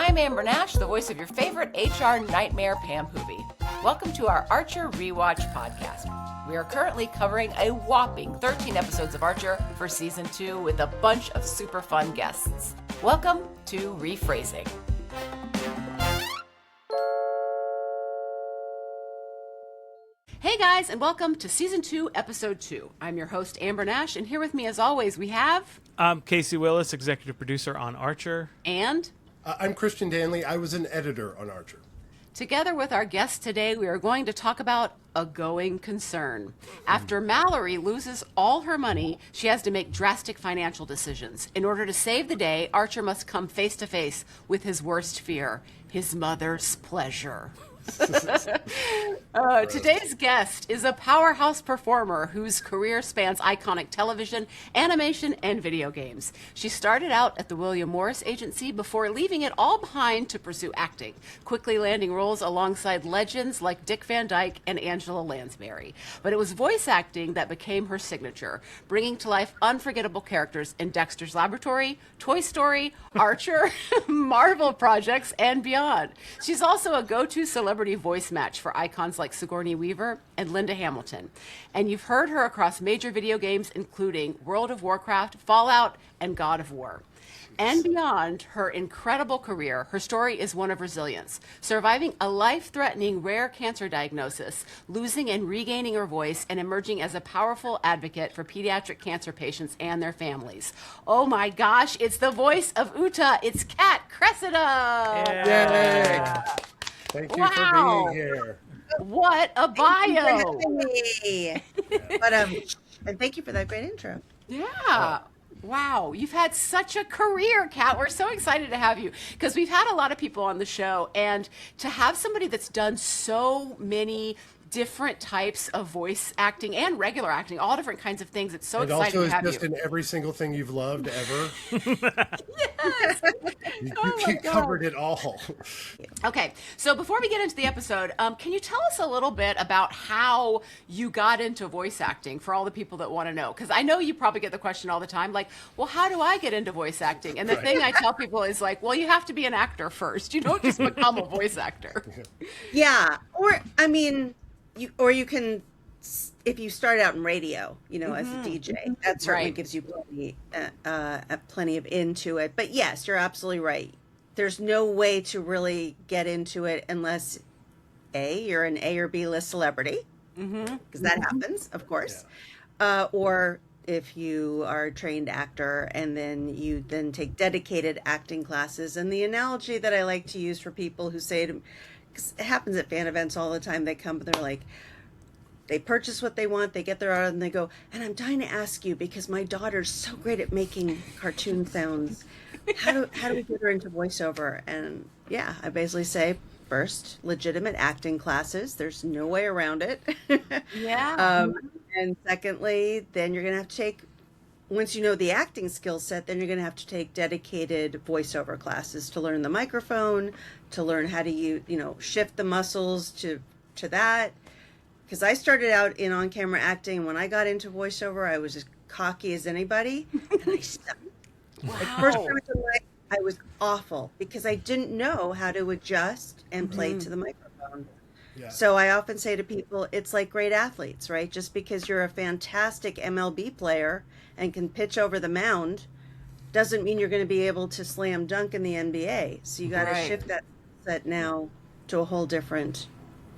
I'm Amber Nash, the voice of your favorite HR nightmare, Pam Poovey. Welcome to our Archer Rewatch podcast. We are currently covering a whopping 13 episodes of Archer for season 2 with a bunch of super fun guests. Welcome to Rephrasing. Hey guys, and welcome to season 2, episode 2. I'm your host, Amber Nash, and here with me as always we have... I'm Casey Willis, executive producer on Archer. And... I'm Christian Danley. I was an editor on Archer. Together with our guest today, we are going to talk about a going concern. After Mallory loses all her money, she has to make drastic financial decisions. In order to save the day, Archer must come face to face with his worst fear, his mother's pleasure. Today's guest is a powerhouse performer whose career spans iconic television, animation, and video games. She started out at the William Morris Agency before leaving it all behind to pursue acting, quickly landing roles alongside legends like Dick Van Dyke and Angela Lansbury. But it was voice acting that became her signature, bringing to life unforgettable characters in Dexter's Laboratory, Toy Story, Archer, Marvel projects, and beyond. She's also a go-to celebrity voice match for icons like Sigourney Weaver and Linda Hamilton. And you've heard her across major video games including World of Warcraft, Fallout, and God of War. And beyond her incredible career, her story is one of resilience, surviving a life-threatening rare cancer diagnosis, losing and regaining her voice, and emerging as a powerful advocate for pediatric cancer patients and their families. Oh my gosh, it's the voice of Uta. It's Kat Cressida. Yeah. Yay. Thank you for being here. What a bio. And thank you for that great intro. Yeah. Wow. You've had such a career, Kat. We're so excited to have you because we've had a lot of people on the show, and to have somebody that's done so many different types of voice acting and regular acting, all different kinds of things. It's so exciting to have you. It also is just in every single thing you've loved ever. Yes. You covered it all. Okay, so before we get into the episode, can you tell us a little bit about how you got into voice acting for all the people that want to know? Because I know you probably get the question all the time, like, well, how do I get into voice acting? And the thing I tell people is like, well, you have to be an actor first. You don't just become a voice actor. Yeah, or I mean... You can, if you start out in radio, as a DJ, that certainly gives you plenty of into it. But yes, you're absolutely right. There's no way to really get into it unless you're an A or B list celebrity, because that happens, of course, or if you are a trained actor and then you take dedicated acting classes. And the analogy that I like to use for people who say to, it happens at fan events all the time. They come and they're like, they purchase what they want, they get their art, and they go, and I'm dying to ask you because my daughter's so great at making cartoon sounds. How do we get her into voiceover? And yeah, I basically say, first, legitimate acting classes. There's no way around it. Yeah. And secondly, then you're going to have to take, once you know the acting skill set, then you're going to have to take dedicated voiceover classes to learn the microphone, to learn how to shift the muscles to that. Because I started out in on-camera acting. When I got into voiceover, I was as cocky as anybody, and I sucked. Wow. Like, first time in my life, I was awful because I didn't know how to adjust and play to the microphone. Yeah. So I often say to people, it's like great athletes, right? Just because you're a fantastic MLB player and can pitch over the mound doesn't mean you're going to be able to slam dunk in the NBA. So you got to shift that set now to a whole different.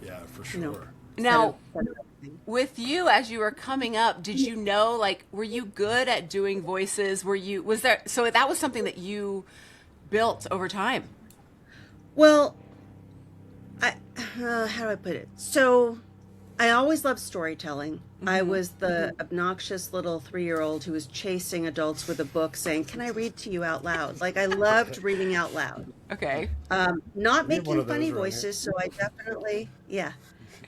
Yeah, for sure. Now, with you as you were coming up, did you know, like, were you good at doing voices? So that was something that you built over time? Well, how do I put it? So I always loved storytelling. I was the obnoxious little 3-year-old who was chasing adults with a book saying, can I read to you out loud? Like, I loved reading out loud. Okay. Not making funny voices, so I definitely,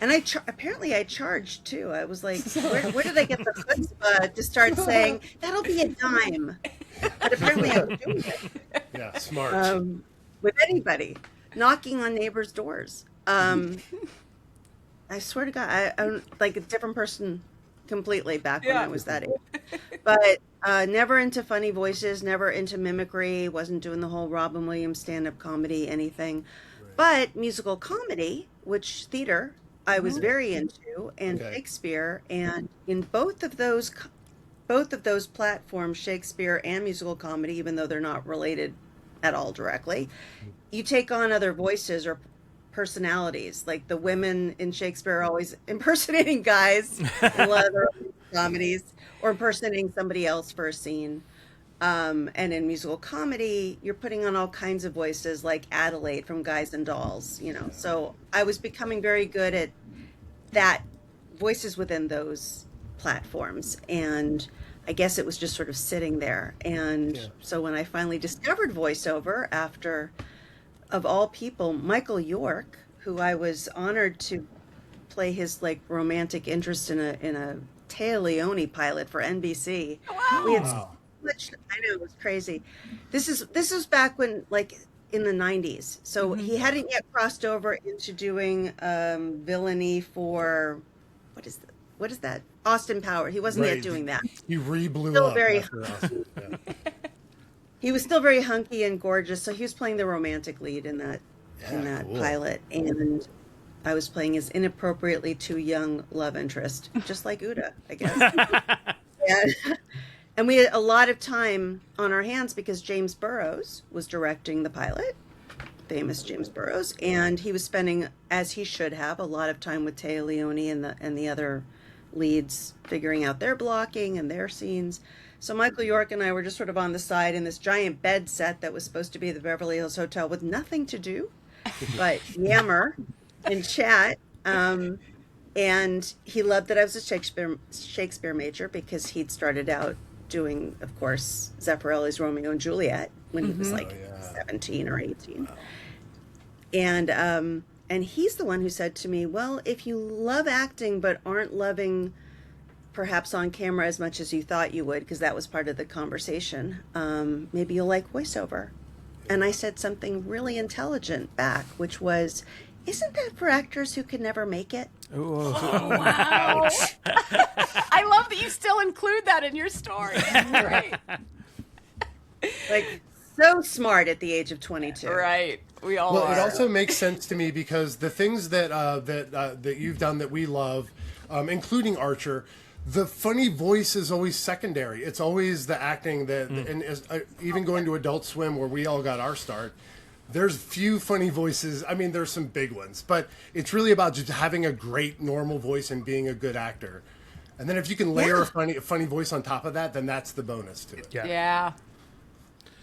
And apparently I charged too. I was like, where did I get the chutzpah to start saying, that'll be a dime? But apparently I was doing it. Yeah, smart. With anybody, knocking on neighbors' doors. I swear to God, I'm like a different person completely back when I was that age. But Never into funny voices, never into mimicry, wasn't doing the whole Robin Williams stand-up comedy, anything. But musical comedy, which theater I was very into, and Shakespeare, and in both of those platforms, Shakespeare and musical comedy, even though they're not related at all directly, you take on other voices or personalities. Like the women in Shakespeare are always impersonating guys in a lot of their comedies, or impersonating somebody else for a scene. And in musical comedy, you're putting on all kinds of voices, like Adelaide from Guys and Dolls, you know. So I was becoming very good at that, voices within those platforms. And I guess it was just sort of sitting there. And so when I finally discovered voiceover, after, of all people, Michael York, who I was honored to play his like romantic interest in a Téa Leoni pilot for NBC. Wow. We had so much, I know, it was crazy. This was back when, like, in the 90s. So he hadn't yet crossed over into doing villainy for, what is that? Austin Powers. He wasn't yet doing that. He re-blew Still up. very after Austin. He was still very hunky and gorgeous, so he was playing the romantic lead in that cool. pilot, and I was playing his inappropriately too young love interest, just like Uda, I guess. And we had a lot of time on our hands because James Burrows was directing the pilot, famous James Burrows, and he was spending, as he should have, a lot of time with Téa Leoni and the other leads, figuring out their blocking and their scenes. So Michael York and I were just sort of on the side in this giant bed set that was supposed to be the Beverly Hills Hotel with nothing to do but yammer and chat. And he loved that I was a Shakespeare major because he'd started out doing, of course, Zeffirelli's Romeo and Juliet when he was like 17 or 18. Wow. And he's the one who said to me, well, if you love acting but aren't loving perhaps on camera as much as you thought you would, because that was part of the conversation, maybe you'll like voiceover. And I said something really intelligent back, which was, isn't that for actors who could never make it? Oh, wow. I love that you still include that in your story. That's great. Like, so smart at the age of 22. Right. We all Well, are. it also makes sense to me because the things that that you've done that we love, including Archer, the funny voice is always secondary. It's always the acting that, and even going to Adult Swim where we all got our start, there's few funny voices. I mean, there's some big ones, but it's really about just having a great normal voice and being a good actor. And then if you can layer a funny voice on top of that, then that's the bonus to it. Yeah.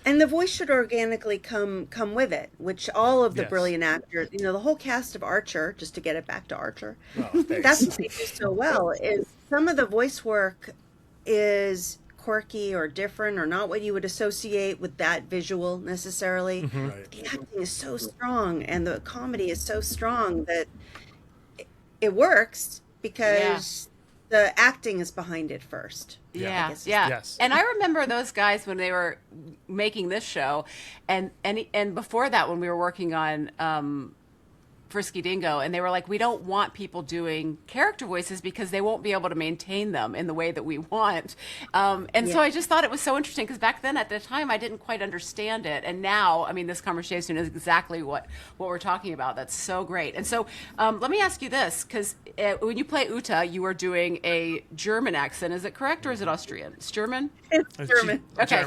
And the voice should organically come with it, which all of the brilliant actors, you know, the whole cast of Archer, just to get it back to Archer, that's what they do so well, is some of the voice work is quirky or different or not what you would associate with that visual necessarily. Right. The acting is so strong and the comedy is so strong that it works because the acting is behind it first. Yeah. Yes. And I remember those guys when they were making this show, and before that when we were working on Frisky Dingo, and they were like, we don't want people doing character voices because they won't be able to maintain them in the way that we want. So I just thought it was so interesting because back then at the time I didn't quite understand it, and now, I mean, this conversation is exactly what we're talking about. That's so great. And so let me ask you this, because when you play Uta, you are doing a German accent. Is it correct, or is it Austrian? It's German? It's German. Okay.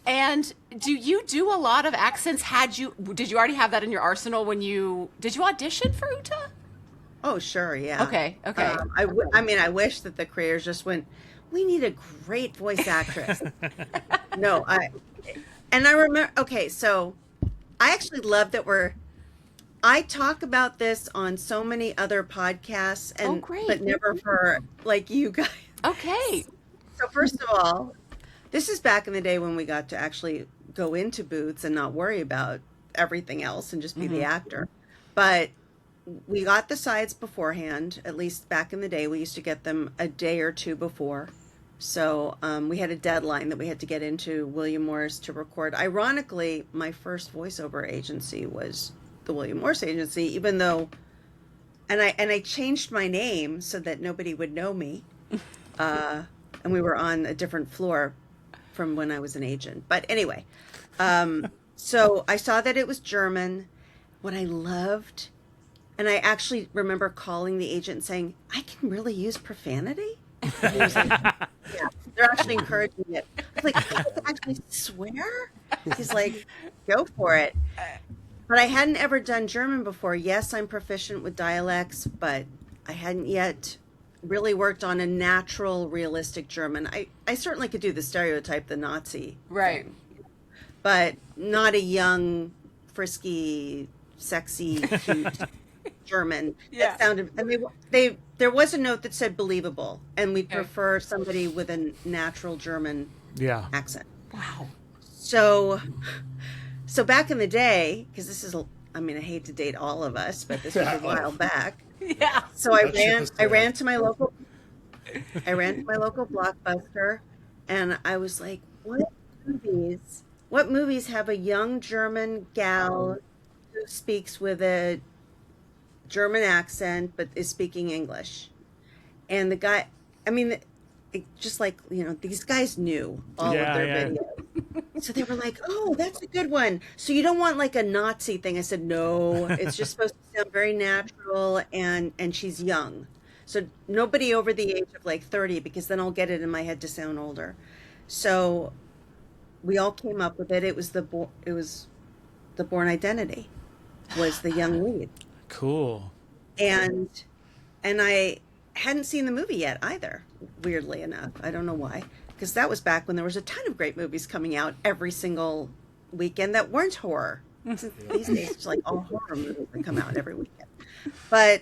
And do you do a lot of accents? Did you already have that in your arsenal did you audition for Uta? Oh, sure, yeah. Okay. I mean, I wish that the creators just went, we need a great voice actress. No, I remember, okay, so I actually love that I talk about this on so many other podcasts, but never for, like, you guys. Okay. So first of all, this is back in the day when we got to actually go into booths and not worry about everything else and just be the actor. But we got the sides beforehand, at least back in the day. We used to get them a day or two before. So we had a deadline that we had to get into William Morris to record. Ironically, my first voiceover agency was the William Morris Agency, even though, and I changed my name so that nobody would know me. and we were on a different floor from when I was an agent. But anyway, so I saw that it was German. What I loved, and I actually remember calling the agent and saying, I can really use profanity? And he was like, yeah, they're actually encouraging it. I was like, I can actually swear? He's like, go for it. But I hadn't ever done German before. Yes, I'm proficient with dialects, but I hadn't yet really worked on a natural, realistic German. I certainly could do the stereotype, the Nazi. Right. Thing, but not a young, frisky, sexy, cute German. Yeah. That sounded, and there was a note that said believable, and we prefer somebody with a natural German accent. Wow. So back in the day, because this is, I mean, I hate to date all of us, but this was a while back. Yeah. So I ran to my local Blockbuster, and I was like, what movies have a young German gal who speaks with a German accent but is speaking English? And the guy, I mean, just like, these guys knew all of their videos. So they were like, oh, that's a good one. So you don't want like a Nazi thing. I said, no, it's just supposed to sound very natural, and she's young. So nobody over the age of like 30, because then I'll get it in my head to sound older. So we all came up with it. It was the Bourne Identity was the young lead. Cool. And I hadn't seen the movie yet either, weirdly enough. I don't know why. Because that was back when there was a ton of great movies coming out every single weekend that weren't horror. These days, it's like all horror movies that come out every weekend. But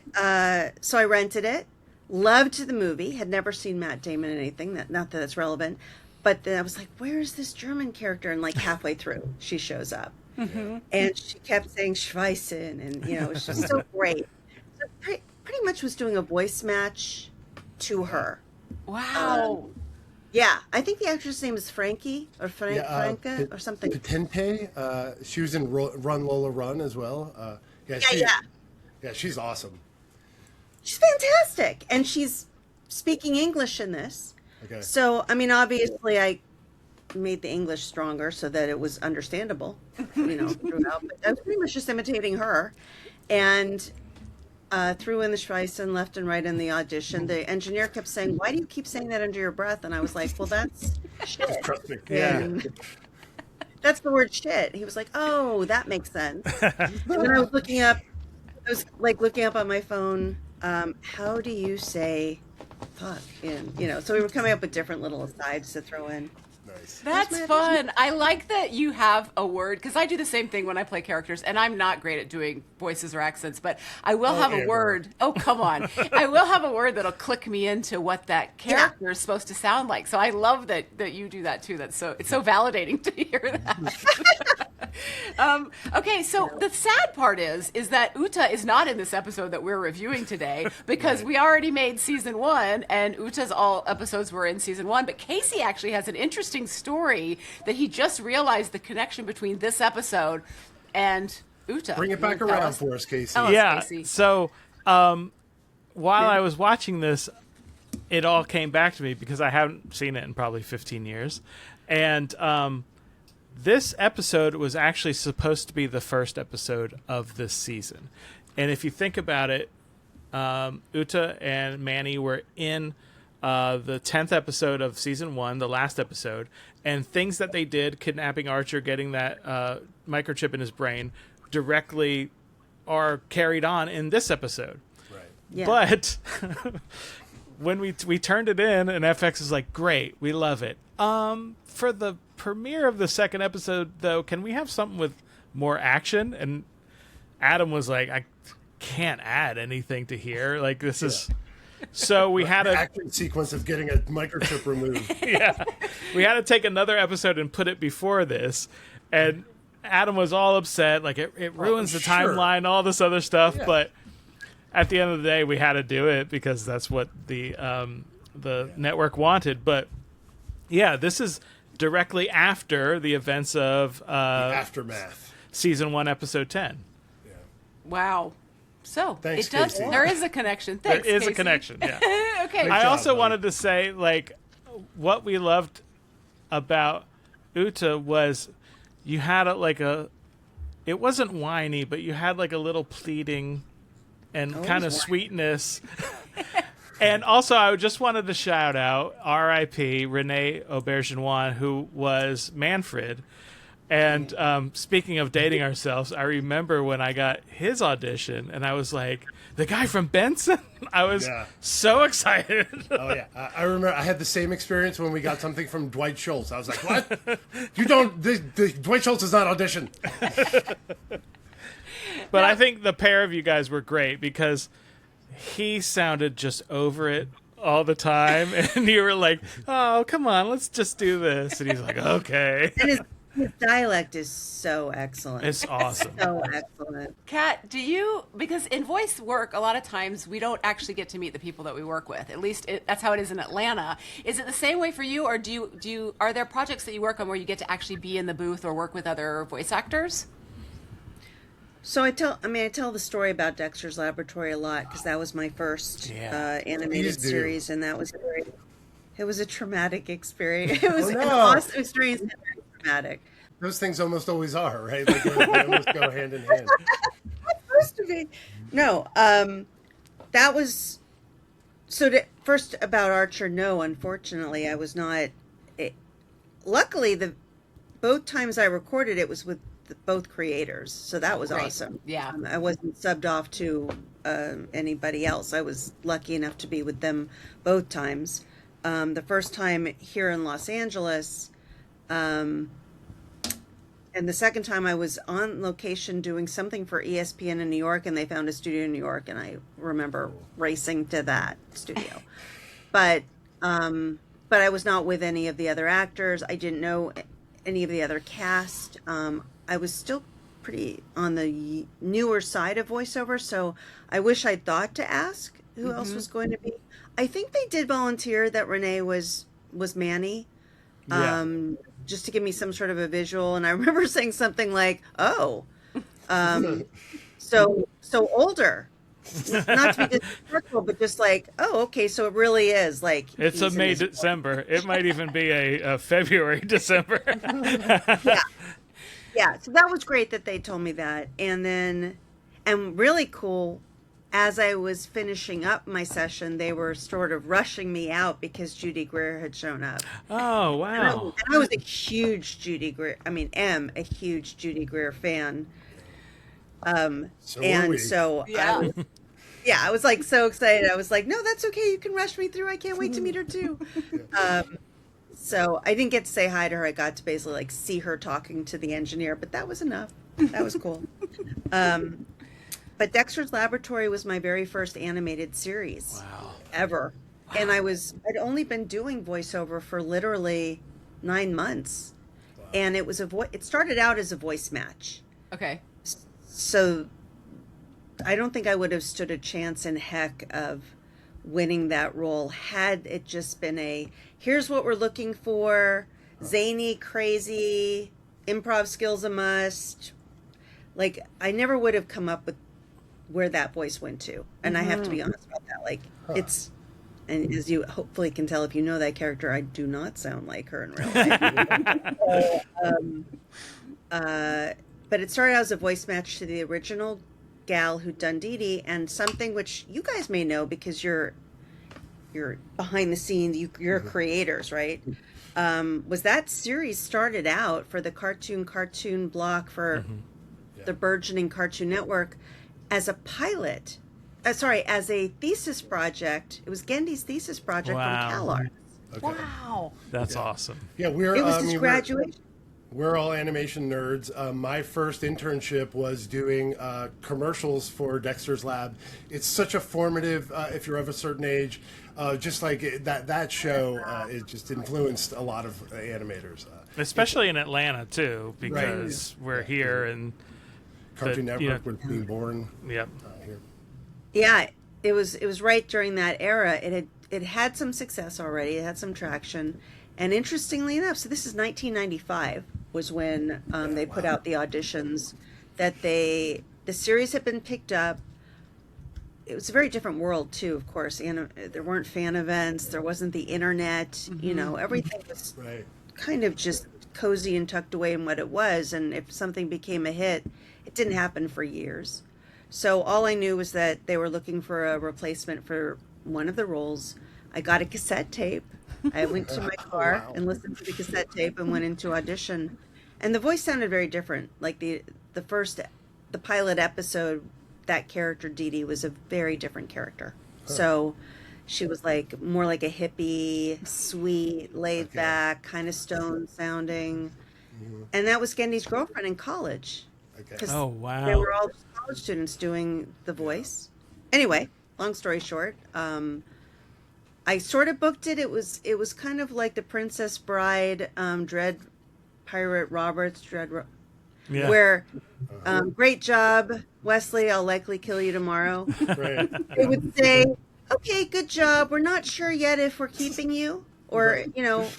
so I rented it, loved the movie, had never seen Matt Damon in anything, not that it's relevant. But then I was like, where is this German character? And like halfway through, she shows up. Mm-hmm. And she kept saying Schweissen, and it was just so great. So pretty much was doing a voice match to her. Wow. Yeah, I think the actress' name is Frankie or Franca or something. Patente. She was in Run Lola Run as well. Yeah, she's awesome. She's fantastic, and she's speaking English in this. Okay. So, I mean, obviously, I made the English stronger so that it was understandable, throughout. But I was pretty much just imitating her, and threw in the Schweissen left and right in the audition. The engineer kept saying, why do you keep saying that under your breath? And I was like, well, that's shit. Trust me. Yeah. That's the word shit. He was like, oh, that makes sense. And then I was looking up on my phone, how do you say fuck in, so we were coming up with different little asides to throw in. Nice. That's fun. I like that you have a word, because I do the same thing when I play characters, and I'm not great at doing voices or accents, but I will have a word. Oh, come on. I will have a word that'll click me into what that character is supposed to sound like. So I love that you do that too. It's so validating to hear that. Okay, so the sad part is that Uta is not in this episode that we're reviewing today, because we already made season 1, and Uta's all episodes were in season 1, but Casey actually has an interesting story that he just realized the connection between this episode and Uta. Bring it back around for us, Casey. Casey. So while I was watching this, it all came back to me because I haven't seen it in probably 15 years. And this episode was actually supposed to be the first episode of this season. And if you think about it, Uta and Manny were in the 10th episode of season 1, the last episode, and things that they did, kidnapping Archer, getting that microchip in his brain, directly are carried on in this episode. Right. Yeah. But when we turned it in, and FX is like, great, we love it. For the premiere of the second episode, though, can we have something with more action? And Adam was like, I can't add anything to here. Like, this is... So we had an action sequence of getting a microchip removed. Yeah, we had to take another episode and put it before this, and Adam was all upset. Like it ruins the timeline, all this other stuff. Yeah. But at the end of the day, we had to do it because that's what the network wanted. But yeah, this is directly after the events of the aftermath, season 1, episode 10. Yeah. Wow. So thanks, it does. Casey. There is a connection. Thanks, there is Casey. a connection. Yeah. Okay. I also wanted to say, like, what we loved about Uta was you had it wasn't whiny, but you had like a little pleading and kind of sweetness. And also, I just wanted to shout out R.I.P. Renee Aubergenois, who was Manfred. And speaking of dating ourselves, I remember when I got his audition, and I was like, the guy from Benson? I was so excited. Oh, yeah. I remember I had the same experience when we got something from Dwight Schultz. I was like, what? You don't... Dwight Schultz does not audition. But I think the pair of you guys were great because he sounded just over it all the time. And you were like, oh, come on, let's just do this. And he's like, okay. And his dialect is so excellent. It's awesome. So excellent. Kat, because in voice work, a lot of times we don't actually get to meet the people that we work with. At least that's how it is in Atlanta. Is it the same way for you, or are there projects that you work on where you get to actually be in the booth or work with other voice actors? So I tell the story about Dexter's Laboratory a lot because that was my first animated series, and that was it was a traumatic experience. It was an awesome experience, and very traumatic. Those things almost always are, right? Like, they almost go hand in hand. It's supposed to be. No, that was first about Archer. No, unfortunately, I was not. Luckily, both times I recorded it was with both creators, so that was awesome. Yeah, I wasn't subbed off to anybody else. I was lucky enough to be with them both times. The first time here in Los Angeles, and the second time I was on location doing something for ESPN in New York, and they found a studio in New York, and I remember racing to that studio. But I was not with any of the other actors. I didn't know any of the other cast. I was still pretty on the newer side of voiceover, so I wish I'd thought to ask who else was going to be. I think they did volunteer that Renee was Manny, just to give me some sort of a visual. And I remember saying something like, "Oh, so older." Not to be disrespectful, but just like, oh, okay, so it really is like it's a May December. It might even be a February December. Yeah, so that was great that they told me that. And really cool, as I was finishing up my session, they were sort of rushing me out because Judy Greer had shown up. Oh, wow. And I was a huge Judy Greer, a huge Judy Greer fan. I was like so excited. I was like, no, that's okay. You can rush me through. I can't wait to meet her too. So I didn't get to say hi to her. I got to basically like see her talking to the engineer, but that was enough. That was cool. But Dexter's Laboratory was my very first animated series ever. Wow. And I'd only been doing voiceover for literally 9 months. Wow. And it was it started out as a voice match. Okay. So I don't think I would have stood a chance in heck of winning that role had it just been here's what we're looking for, zany, crazy, improv skills a must. Like, I never would have come up with where that voice went to. And I have to be honest about that. Like, it's, and as you hopefully can tell if you know that character, I do not sound like her in real life. But it started out as a voice match to the original gal who done Dee Dee, and something which you guys may know because you're behind the scenes, you're creators, right? Was that series started out for the cartoon block for the burgeoning Cartoon Network as a pilot. As a thesis project. It was Gendy's thesis project from CalArts. Okay. Wow. That's awesome. Yeah, it was his graduation. We're all animation nerds. My first internship was doing commercials for Dexter's Lab. It's such a formative, if you're of a certain age, just like that show, it just influenced a lot of animators. Especially in Atlanta, too, because we're here and Cartoon Network was being born. Yep. Here. Yeah, it was right during that era. It had some success already. It had some traction. And interestingly enough, so this is 1995 was when they put out the auditions that the series had been picked up. it was a very different world too, of course. And there weren't fan events, there wasn't the internet, everything was Right. kind of just cozy and tucked away in what it was. And if something became a hit, it didn't happen for years. So all I knew was that they were looking for a replacement for one of the roles. I got a cassette tape. I went to my car and listened to the cassette tape and went into audition. And the voice sounded very different. Like the pilot episode, that character Dee Dee was a very different character. So she was like more like a hippie, sweet, laid back, kind of stone sounding. And that was Gendy's girlfriend in college. Okay. Oh, wow. They were all college students doing the voice. Anyway, long story short, I sort of booked it. It was kind of like the Princess Bride, Dread Pirate Roberts, Yeah. where great job, Wesley, I'll likely kill you tomorrow. Right. They would say, okay, good job. We're not sure yet if we're keeping you or,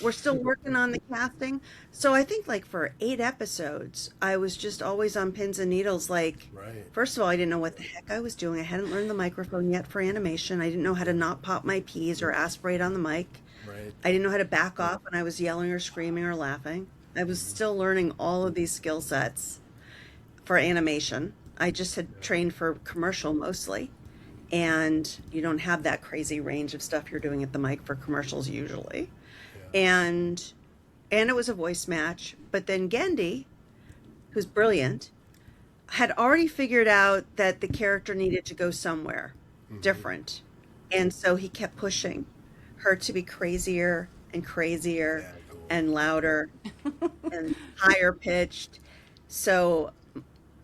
we're still working on the casting. So I think like for 8 episodes, I was just always on pins and needles. Like, Right. first of all, I didn't know what the heck I was doing. I hadn't learned the microphone yet for animation. I didn't know how to not pop my peas or aspirate on the mic. Right. I didn't know how to back off when I was yelling or screaming or laughing. I was still learning all of these skill sets for animation. I just had trained for commercial mostly. And you don't have that crazy range of stuff you're doing at the mic for commercials usually. And it was a voice match. But then Gendy, who's brilliant, had already figured out that the character needed to go somewhere different. And so he kept pushing her to be crazier and crazier and louder and higher pitched. So,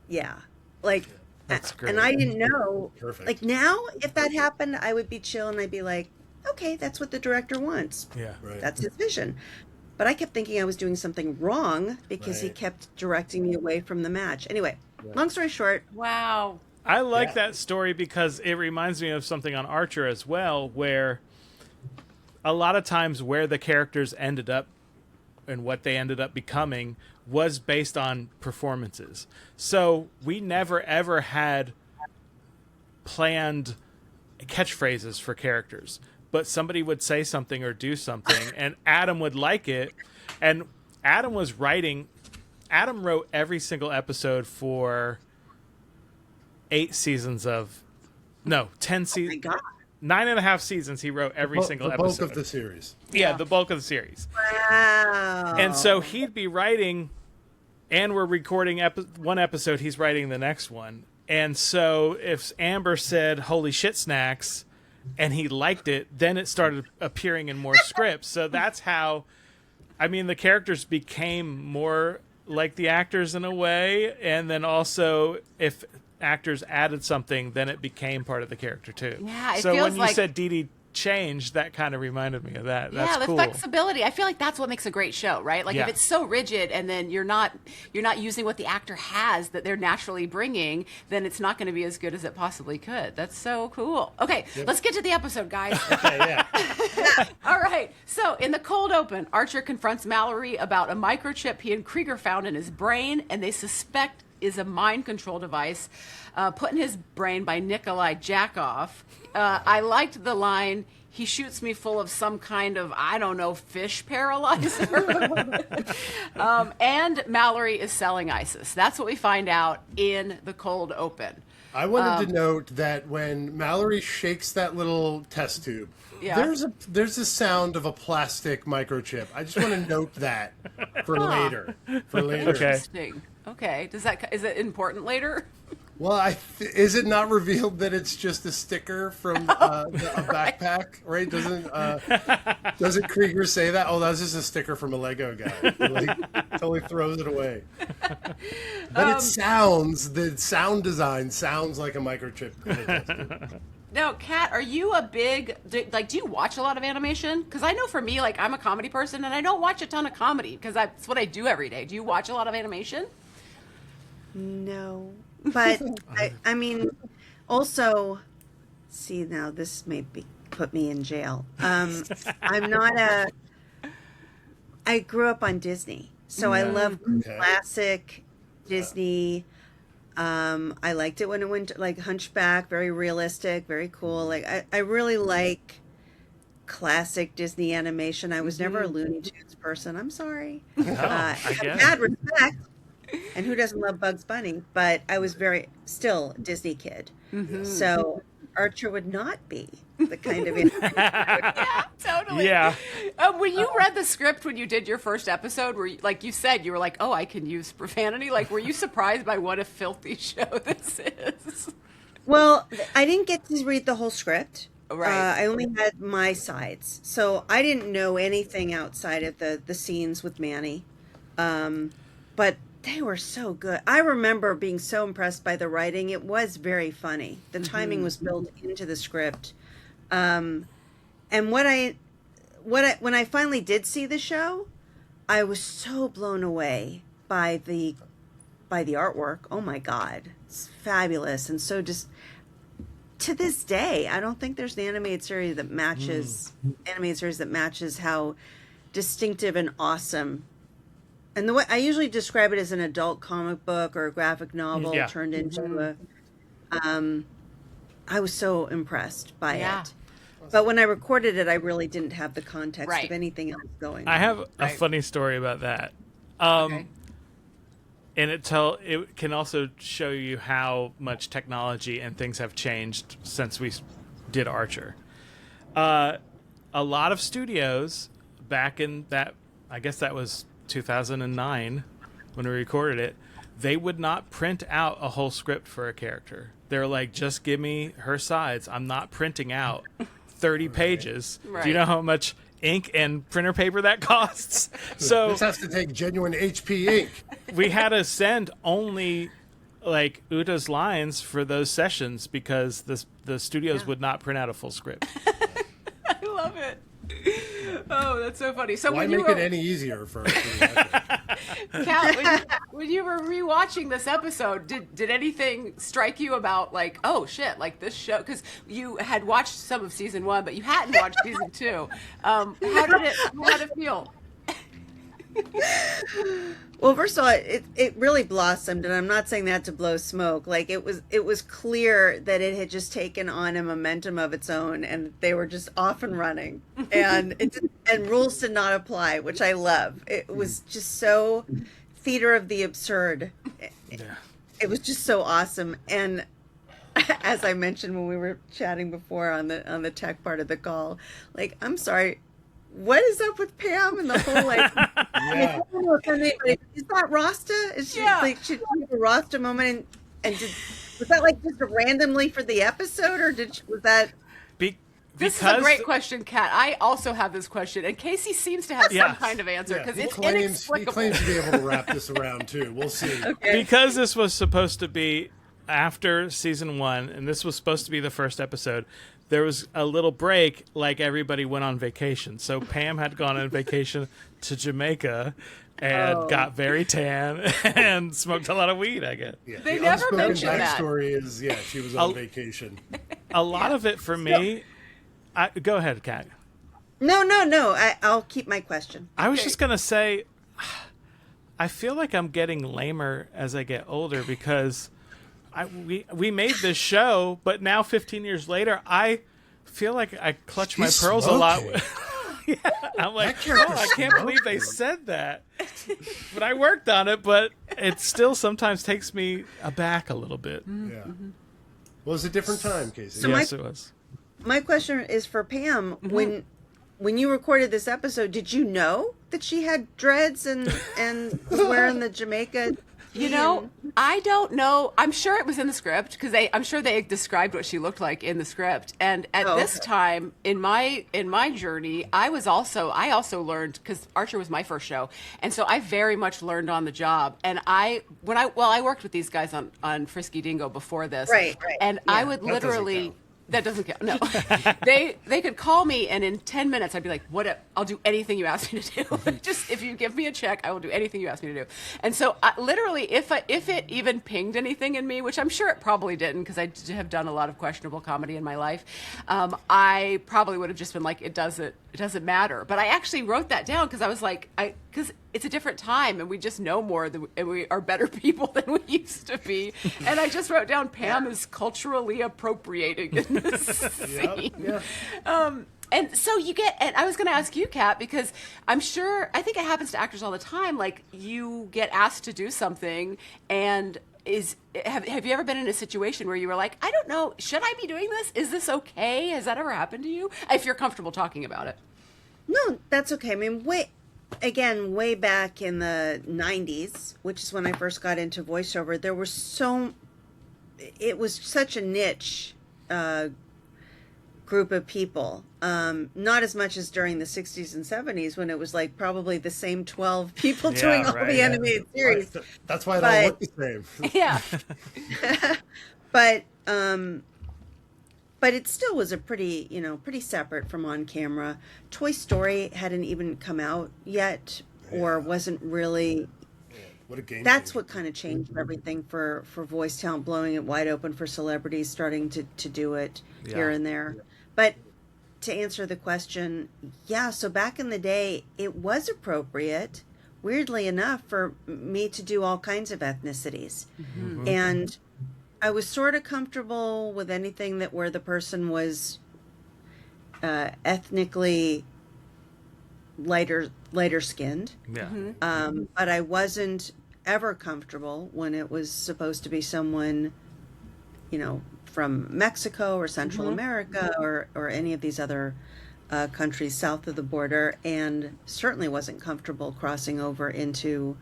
yeah, like, That's great. and I didn't know, Perfect. like now, if that happened, I would be chill and I'd be like, okay, that's what the director wants. Yeah. Right. That's his vision. But I kept thinking I was doing something wrong because he Right. kept directing me away from the match. Anyway, long story short, Wow. I like Yeah. that story because it reminds me of something on Archer as well, where a lot of times where the characters ended up and what they ended up becoming was based on performances. So we never ever had planned catchphrases for characters, but somebody would say something or do something and Adam would like it. And Adam wrote every single episode for 10 seasons. oh my God. 9.5 seasons. He wrote every single the bulk episode. of the series. Yeah, the bulk of the series. Wow. And so he'd be writing, and we're recording one episode, he's writing the next one. And so if Amber said, holy shit snacks, and he liked it, then it started appearing in more scripts. So that's how, the characters became more like the actors in a way. And then also, if actors added something, then it became part of the character too. Yeah, it so feels when you like- said Dee Dee changed, that kind of reminded me of that. That's Yeah, the cool. flexibility. I feel like that's what makes a great show, right? Like Yeah. if it's so rigid and then you're not using what the actor has that they're naturally bringing, then it's not going to be as good as it possibly could. That's so cool. Okay, let's get to the episode, guys. Okay, yeah. All right. So in the cold open, Archer confronts Mallory about a microchip he and Krieger found in his brain, and they suspect is a mind control device put in his brain by Nikolai Jackoff. I liked the line, he shoots me full of some kind of, I don't know, fish paralyzer. And Mallory is selling ISIS. That's what we find out in the cold open. I wanted to note that when Mallory shakes that little test tube, Yeah. there's a sound of a plastic microchip. I just want to note that for later. For later. Okay. Interesting. Okay. Is it important later? Well, is it not revealed that it's just a sticker from a backpack? Right? Doesn't Krieger say that? Oh, that's just a sticker from a Lego guy. He, totally throws it away. But the sound design sounds like a microchip. In a test tube. Now, Kat, are you do you watch a lot of animation? Because I know for me, I'm a comedy person and I don't watch a ton of comedy because that's what I do every day. Do you watch a lot of animation? No, but also, see, now this may put me in jail. I grew up on Disney, so I love classic Disney. I liked it when it went like Hunchback, very realistic, very cool. Like I really like classic Disney animation. I was never a Looney Tunes person. I'm sorry. I have mad respect. And who doesn't love Bugs Bunny? But I was still a Disney kid. So Archer would not be the kind of yeah, totally. Yeah. When you read the script when you did your first episode, where like you said, you were like, "Oh, I can use profanity." Like, were you surprised by what a filthy show this is? Well, I didn't get to read the whole script. Right. I only had my sides, so I didn't know anything outside of the scenes with Manny. But they were so good. I remember being so impressed by the writing. It was very funny. The timing was built into the script. And when I finally did see the show, I was so blown away by the artwork. Oh my God, it's fabulous. And so just to this day, I don't think there's an animated series that matches how distinctive and awesome. And the way I usually describe it as an adult comic book or a graphic novel turned into I was so impressed by it. But when I recorded it, I really didn't have the context of anything else going on. I have a funny story about that. And it can also show you how much technology and things have changed since we did Archer. A lot of studios back in that, I guess that was 2009 when we recorded it, they would not print out a whole script for a character. They're like, just give me her sides. I'm not printing out 30 pages. Right. Do you know how much ink and printer paper that costs? So this has to take genuine HP ink. We had to send only like Uta's lines for those sessions because the studios would not print out a full script. I love it. Oh, that's so funny. So why make it any easier for Kat, when you were rewatching this episode, did anything strike you about like, oh shit, like this show? Because you had watched some of season 1, but you hadn't watched season 2. How did it feel? Well, first of all, it really blossomed, and I'm not saying that to blow smoke. Like it was clear that it had just taken on a momentum of its own, and they were just off and running, and rules did not apply, which I love. It was just so theater of the absurd. It was just so awesome, and as I mentioned when we were chatting before on the tech part of the call, like I'm sorry. What is up with Pam and the whole like? I don't know if anybody, is that Rasta? Is she like she have a Rasta moment was that like just randomly for the episode or was that? This is a great question, Kat. I also have this question, and Casey seems to have some kind of answer because it's inexplicable. He claims to be able to wrap this around too. We'll see. Okay. Because this was supposed to be after season 1, and this was supposed to be the first episode. There was a little break, like everybody went on vacation. So Pam had gone on vacation to Jamaica and got very tan and smoked a lot of weed, I guess. Yeah, they never mentioned that. The backstory is, she was on vacation. A lot of it for me... go ahead, Kat. No. I'll keep my question. I was just going to say, I feel like I'm getting lamer as I get older because... We made this show, but now 15 years later, I feel like I clutch my pearls a lot. I'm like, I can't believe they said that. But I worked on it, but it still sometimes takes me aback a little bit. Yeah. Well, it was a different time, Casey. So yes, it was. My question is for Pam. When you recorded this episode, did you know that she had dreads and was wearing the Jamaica? You know, I don't know. I'm sure it was in the script because I'm sure they described what she looked like in the script. And at this time in my journey, I also learned because Archer was my first show, and so I very much learned on the job. And I worked with these guys on Frisky Dingo before this, right, and I would literally. That doesn't count. No, they could call me, and in 10 minutes, I'd be like, "What? I'll do anything you ask me to do. Just if you give me a check, I will do anything you ask me to do." And so, literally, if it even pinged anything in me, which I'm sure it probably didn't, because I have done a lot of questionable comedy in my life, I probably would have just been like, "It doesn't matter." But I actually wrote that down because I was like, because it's a different time, and we just know more, and we are better people than we used to be. And I just wrote down Pam is culturally appropriating in this scene. And so you get, and I was going to ask you, Kat, because I think it happens to actors all the time. Like, you get asked to do something, and have you ever been in a situation where you were like, I don't know, should I be doing this? Is this okay? Has that ever happened to you? If you're comfortable talking about it. No, that's okay. I mean, way back in the 90s, which is when I first got into voiceover, it was such a niche group of people. Not as much as during the 60s and 70s when it was like probably the same 12 people doing all the animated series. That's why it all looked the same. Yeah. But it still was a pretty separate from on camera. Toy Story hadn't even come out yet, or wasn't really. What a game. That's what kind of changed everything for voice talent, blowing it wide open for celebrities starting to do it here and there. But to answer the question, so back in the day, it was appropriate, weirdly enough, for me to do all kinds of ethnicities. Mm-hmm. And I was sort of comfortable with anything where the person was ethnically lighter skinned. Yeah. Mm-hmm. But I wasn't ever comfortable when it was supposed to be someone, from Mexico or Central America or any of these other countries south of the border, and certainly wasn't comfortable crossing over into,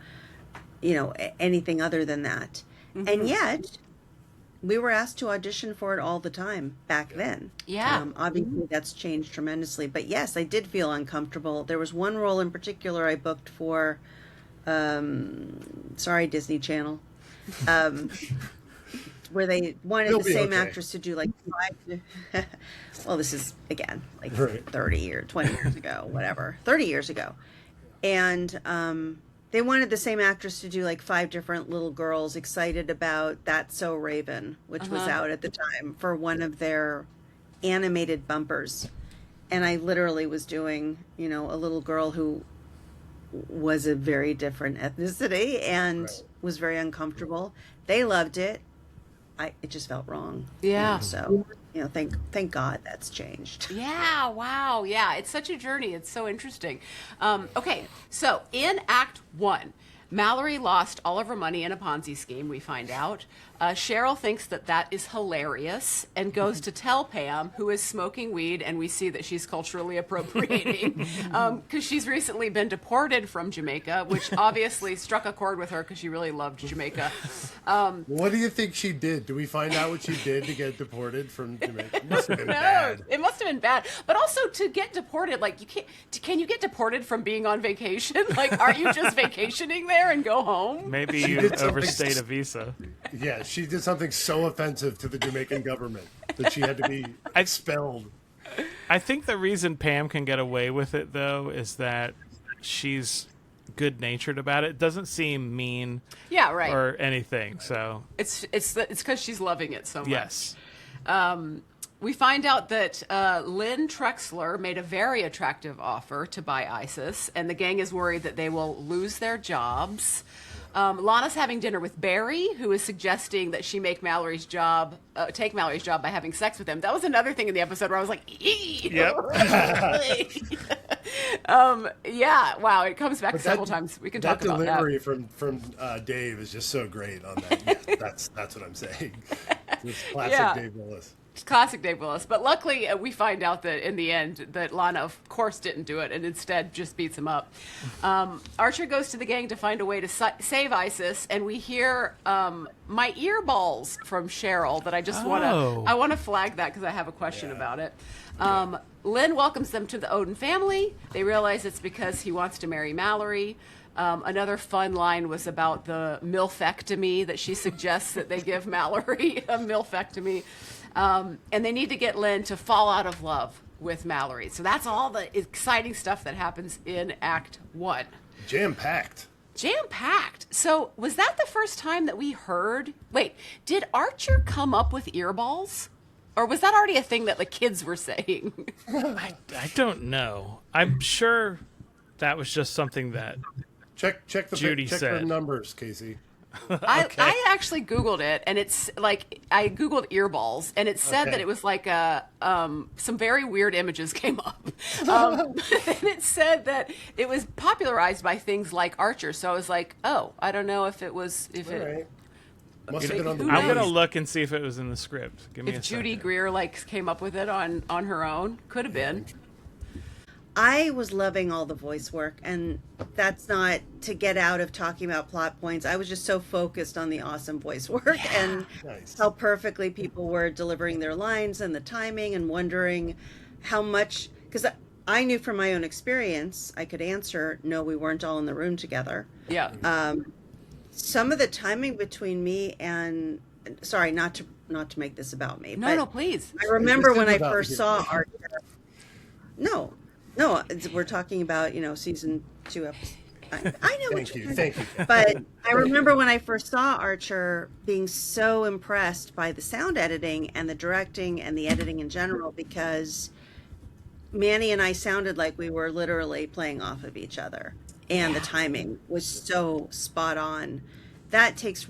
anything other than that. Mm-hmm. And yet, we were asked to audition for it all the time back then. Yeah. Obviously, that's changed tremendously. But yes, I did feel uncomfortable. There was one role in particular I booked for, sorry, Disney Channel, where they wanted the same actress to do like 5. Well, this is, again, like 30 or 20 years ago, whatever, 30 years ago. And they wanted the same actress to do like 5 different little girls excited about That's So Raven, which was out at the time, for one of their animated bumpers. And I literally was doing, a little girl who was a very different ethnicity and was very uncomfortable. They loved it. It just felt wrong. Yeah. So, thank God that's changed. Yeah. Wow. Yeah. It's such a journey. It's so interesting. Okay. So in Act 1, Mallory lost all of her money in a Ponzi scheme, we find out. Cheryl thinks that is hilarious and goes to tell Pam, who is smoking weed, and we see that she's culturally appropriating because she's recently been deported from Jamaica, which obviously struck a chord with her because she really loved Jamaica. What do you think she did? Do we find out what she did to get deported from Jamaica? It must have been bad. It must have been bad. But also, to get deported, like, can you get deported from being on vacation? Like, are you just vacationing there and go home? Maybe you overstayed a visa. Yeah, she did something so offensive to the Jamaican government that she had to be expelled. I think the reason Pam can get away with it, though, is that she's good-natured about it. It doesn't seem mean or anything. So it's because she's loving it so much. Yes. We find out that Lynn Trexler made a very attractive offer to buy ISIS, and the gang is worried that they will lose their jobs. Lana's having dinner with Barry, who is suggesting that she make Mallory's job, take Mallory's job by having sex with him. That was another thing in the episode where I was like, eee! Yep. Yeah, wow, it comes back several times. We can talk about that. That delivery from Dave is just so great on that. Yeah, that's what I'm saying. It's classic Dave Willis. Classic Dave Willis. But luckily, we find out that in the end, that Lana, of course, didn't do it and instead just beats him up. Archer goes to the gang to find a way to save ISIS, and we hear my earballs from Cheryl that I just want to flag that because I have a question about it. Lynn welcomes them to the Odin family. They realize it's because he wants to marry Mallory. Another fun line was about the milfectomy that she suggests that they give Mallory, a milfectomy. And they need to get Lynn to fall out of love with Mallory. So that's all the exciting stuff that happens in Act 1. Jam-packed. Jam-packed. So was that the first time that we heard... Wait, did Archer come up with earballs? Or was that already a thing that the kids were saying? I don't know. I'm sure that was just something that Check Judy check said. the numbers, Casey. I actually Googled it, and it's like I Googled earballs, and it said that it was like some very weird images came up. And it said that it was popularized by things like Archer. So I was like, oh, I don't know if it was All right. Must have If- been on the who I'm knows? gonna look and see if it was in the script. Give me a if Judy second. Greer like came up with it on her own. Could have been. I was loving all the voice work, and that's not to get out of talking about plot points. I was just so focused on the awesome voice work and Nice. how perfectly people were delivering their lines and the timing, and wondering how much, because I knew from my own experience, I could answer, no, we weren't all in the room together. Yeah. Some of the timing between me and, sorry, not to make this about me, No, but no, please. I remember This when is I about first you. saw Archer. No, we're talking about, season 2 episode. I know what Thank you. but I remember when I first saw Archer being so impressed by the sound editing and the directing and the editing in general, because Manny and I sounded like we were literally playing off of each other, and the timing was so spot on. That takes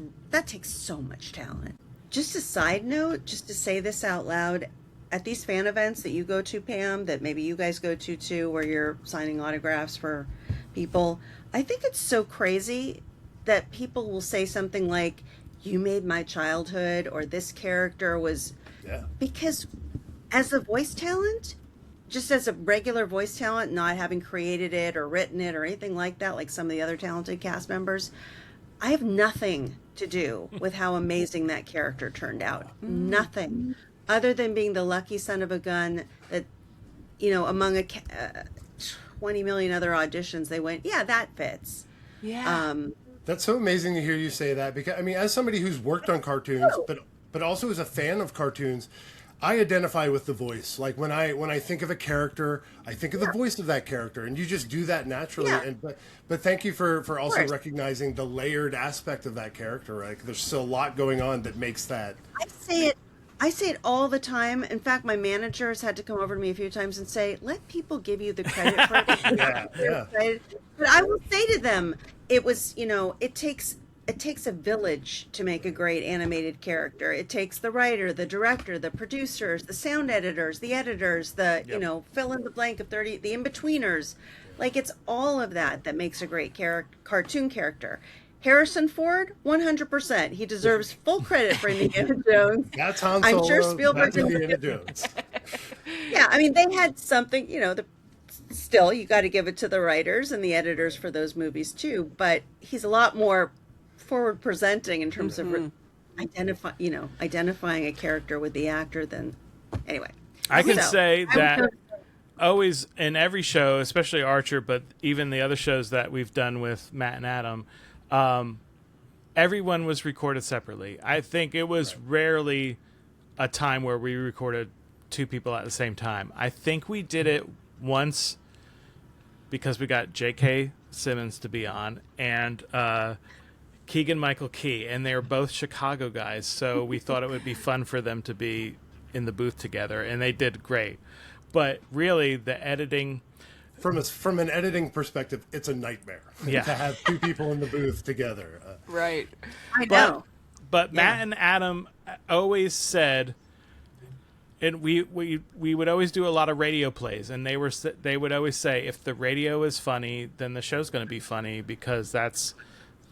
so much talent. Just a side note, just to say this out loud, at these fan events that you go to, Pam, that maybe you guys go to too, where you're signing autographs for people, I think it's so crazy that people will say something like, you made my childhood, or this character was, Yeah. because as a voice talent, just as a regular voice talent, not having created it or written it or anything like that, like some of the other talented cast members, I have nothing to do with how amazing that character turned out. Nothing. Other than being the lucky son of a gun that, among 20 million other auditions, they went, yeah, that fits. Yeah. That's so amazing to hear you say that, because as somebody who's worked on cartoons, but also as a fan of cartoons, I identify with the voice. Like when I think of a character, I think of the voice of that character, and you just do that naturally. Yeah. And but thank you for also course. recognizing the layered aspect of that character. Right? There's still a lot going on that makes that. I say it all the time. In fact, my manager has had to come over to me a few times and say, let people give you the credit for it. Yeah. But I will say to them, it was, it takes a village to make a great animated character. It takes the writer, the director, the producers, the sound editors, the editors, the, fill in the blank of 30, the in-betweeners. Like, it's all of that makes a great cartoon character. Harrison Ford, 100%. He deserves full credit for Indiana Jones. That's Han Solo. I'm sure Spielberg That's Indiana Jones. Yeah, I mean, they had something, still, you got to give it to the writers and the editors for those movies too, but he's a lot more forward presenting in terms of identifying a character with the actor than, anyway. I can So, say I that would- always in every show, especially Archer, but even the other shows that we've done with Matt and Adam, everyone was recorded separately. I think it was rarely a time where we recorded two people at the same time. I think we did it once because we got J.K. Simmons to be on and Keegan-Michael Key, and they were both Chicago guys, so we thought it would be fun for them to be in the booth together, and they did great. But really, the editing... From an editing perspective, it's a nightmare Yeah. to have two people in the booth together. Right. I know. But Matt and Adam always said, and we would always do a lot of radio plays, and they would always say, if the radio is funny, then the show's going to be funny, because that's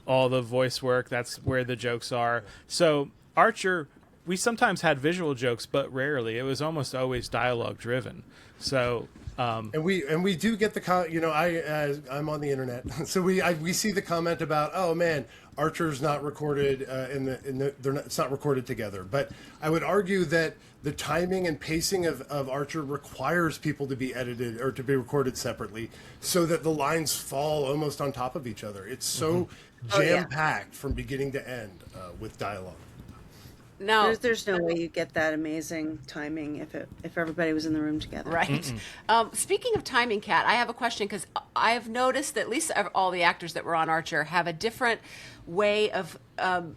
all the voice work, that's where the jokes are. So Archer, we sometimes had visual jokes, but rarely. It was almost always dialogue driven. So And we do get the I'm on the internet, so we see the comment about, oh man, Archer's not recorded it's not recorded together. But I would argue that the timing and pacing of Archer requires people to be edited or to be recorded separately, so that the lines fall almost on top of each other. It's so jam packed from beginning to end with dialogue. Now, There's no way you get that amazing timing if everybody was in the room together. right. Speaking of timing, Kat, I have a question, because I have noticed that at least all the actors that were on Archer have a different way of,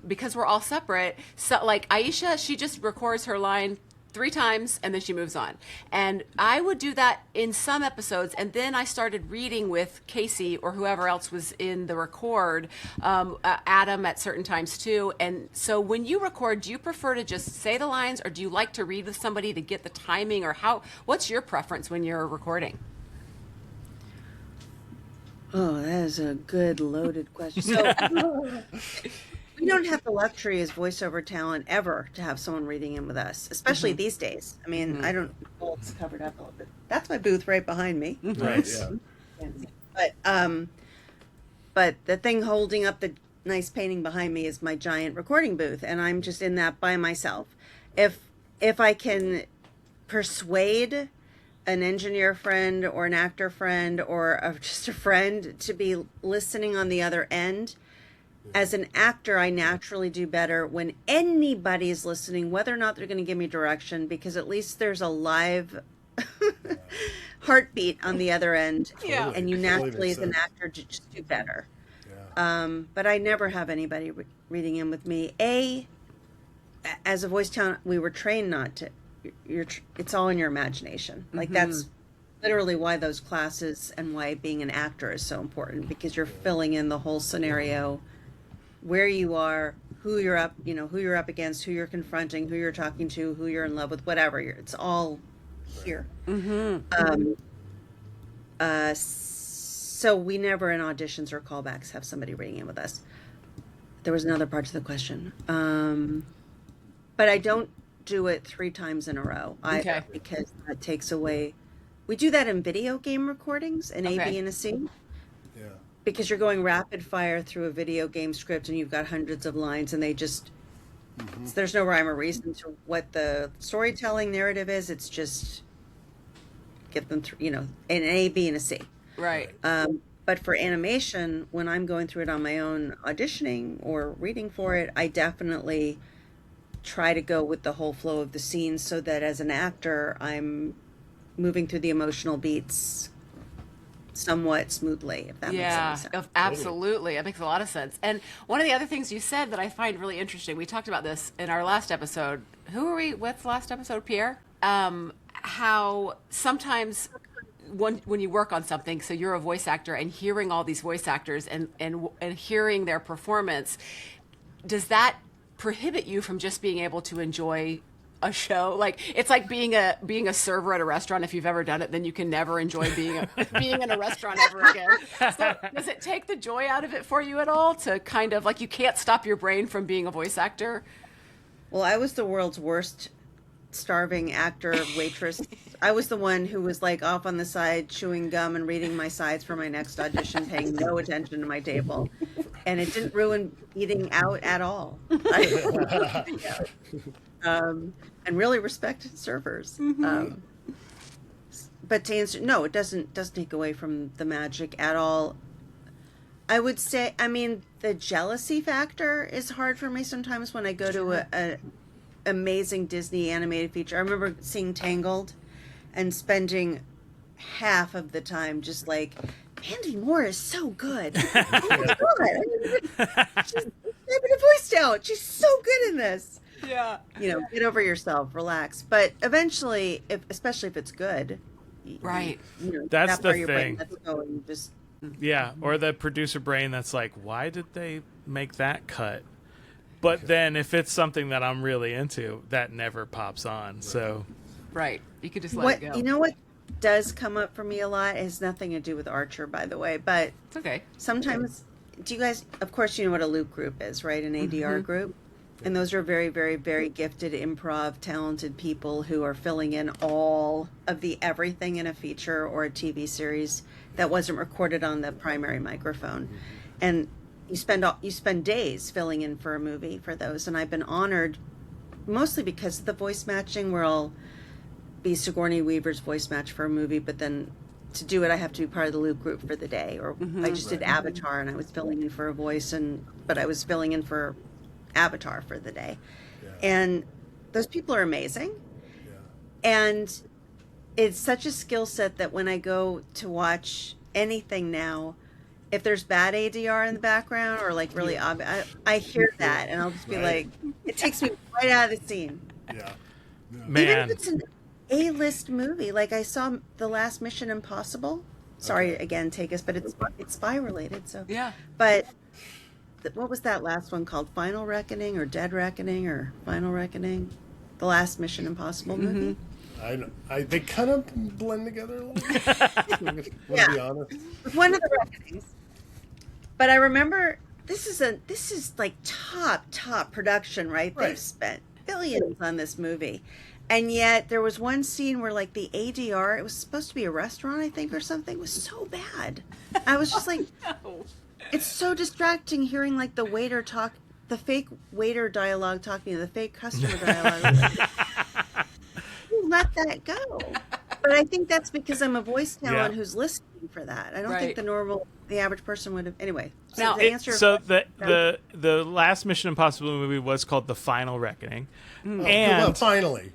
because we're all separate. So, like Aisha, she just records her line 3 times and then she moves on. And I would do that in some episodes, and then I started reading with Casey or whoever else was in the record, Adam at certain times too. And so when you record, do you prefer to just say the lines, or do you like to read with somebody to get the timing, or what's your preference when you're recording? Oh, that is a good loaded question. So we don't have the luxury as voiceover talent ever to have someone reading in with us, especially these days. I mean, I don't. Well, it's covered up a little bit. That's my booth right behind me. Nice. But the thing holding up the nice painting behind me is my giant recording booth, and I'm just in that by myself. If I can persuade an engineer friend or an actor friend or just a friend to be listening on the other end, as an actor, I naturally do better when anybody is listening, whether or not they're going to give me direction, because at least there's a live heartbeat on the other end. Yeah. And you naturally, as an actor, just do better. Yeah. But I never have anybody reading in with me. As a voice talent, we were trained not to. It's all in your imagination. Like that's literally why those classes and why being an actor is so important, because you're filling in the whole scenario, where you are, who you're up against, who you're confronting, who you're talking to, who you're in love with, whatever. It's all here. So we never in auditions or callbacks have somebody reading in with us. There was another part to the question. But I don't do it 3 times in a row either, because that takes away. We do that in video game recordings, an A, B, and a C. Yeah. Because you're going rapid fire through a video game script and you've got hundreds of lines, and they just there's no rhyme or reason to what the storytelling narrative is. It's just get them through, an A, B, and a C. Right. But for animation, when I'm going through it on my own, auditioning or reading for it, I definitely try to go with the whole flow of the scene, so that as an actor, I'm moving through the emotional beats somewhat smoothly, if that makes any sense. Yeah, absolutely. That makes a lot of sense. And one of the other things you said that I find really interesting, we talked about this in our last episode. Who were we with last episode, Pierre? How sometimes when you work on something, so you're a voice actor, and hearing all these voice actors and hearing their performance, does that prohibit you from just being able to enjoy a show? Like, it's like being a server at a restaurant. If you've ever done it, then you can never enjoy being in a restaurant ever again. So does it take the joy out of it for you at all, to kind of like, you can't stop your brain from being a voice actor? Well, I was the world's worst starving actor waitress. I was the one who was like off on the side chewing gum and reading my sides for my next audition, paying no attention to my table, and it didn't ruin eating out at all. And really respected servers. But to answer, no, it doesn't take away from the magic at all. I would say, I mean, the jealousy factor is hard for me sometimes when I go to a amazing Disney animated feature. I remember seeing Tangled and spending half of the time just like, Mandy Moore is so good. Oh my God. She's having a voice talent. She's so good in this. Yeah. Get over yourself, relax. But eventually, especially if it's good, right. That's the your thing. brain lets go and just Yeah, or the producer brain that's like, why did they make that cut? But then if it's something that I'm really into, that never pops on. So, right, you could just let it go. You know what does come up for me a lot? It has nothing to do with Archer, by the way, but it's okay. Sometimes, do you guys? Of course, you know what a loop group is, right? An ADR group, and those are very, very, very gifted improv, talented people who are filling in all of the everything in a feature or a TV series that wasn't recorded on the primary microphone, and you spend days filling in for a movie for those. And I've been honored, mostly because of the voice matching, where I'll be Sigourney Weaver's voice match for a movie, but then to do it, I have to be part of the loop group for the day. Or I just did Avatar, and I was filling in for a voice, but I was filling in for Avatar for the day. Yeah. And those people are amazing. Yeah. And it's such a skill set that when I go to watch anything now, if there's bad ADR in the background or like really obvious, I hear that, and I'll just be like, it takes me right out of the scene. Yeah. man. Even if it's an A-list movie, like I saw the last Mission Impossible. Sorry again, take us, but it's spy related. So Yeah. But what was that last one called? Final Reckoning or Dead Reckoning or Final Reckoning? The last Mission Impossible movie. They kind of blend together a little bit. To be honest. It's one of the reckonings. But I remember this is like top production, right? They've spent billions on this movie. And yet there was one scene where like the ADR, it was supposed to be a restaurant, I think, or something, was so bad. I was just like, it's so distracting hearing like the waiter talk, the fake waiter dialogue talking to the fake customer dialogue. Let that go. But I think that's because I'm a voice talent who's listening for that. I don't think the average person would have. Anyway, so Now, to answer your the last Mission Impossible movie was called The Final Reckoning, Well, and finally,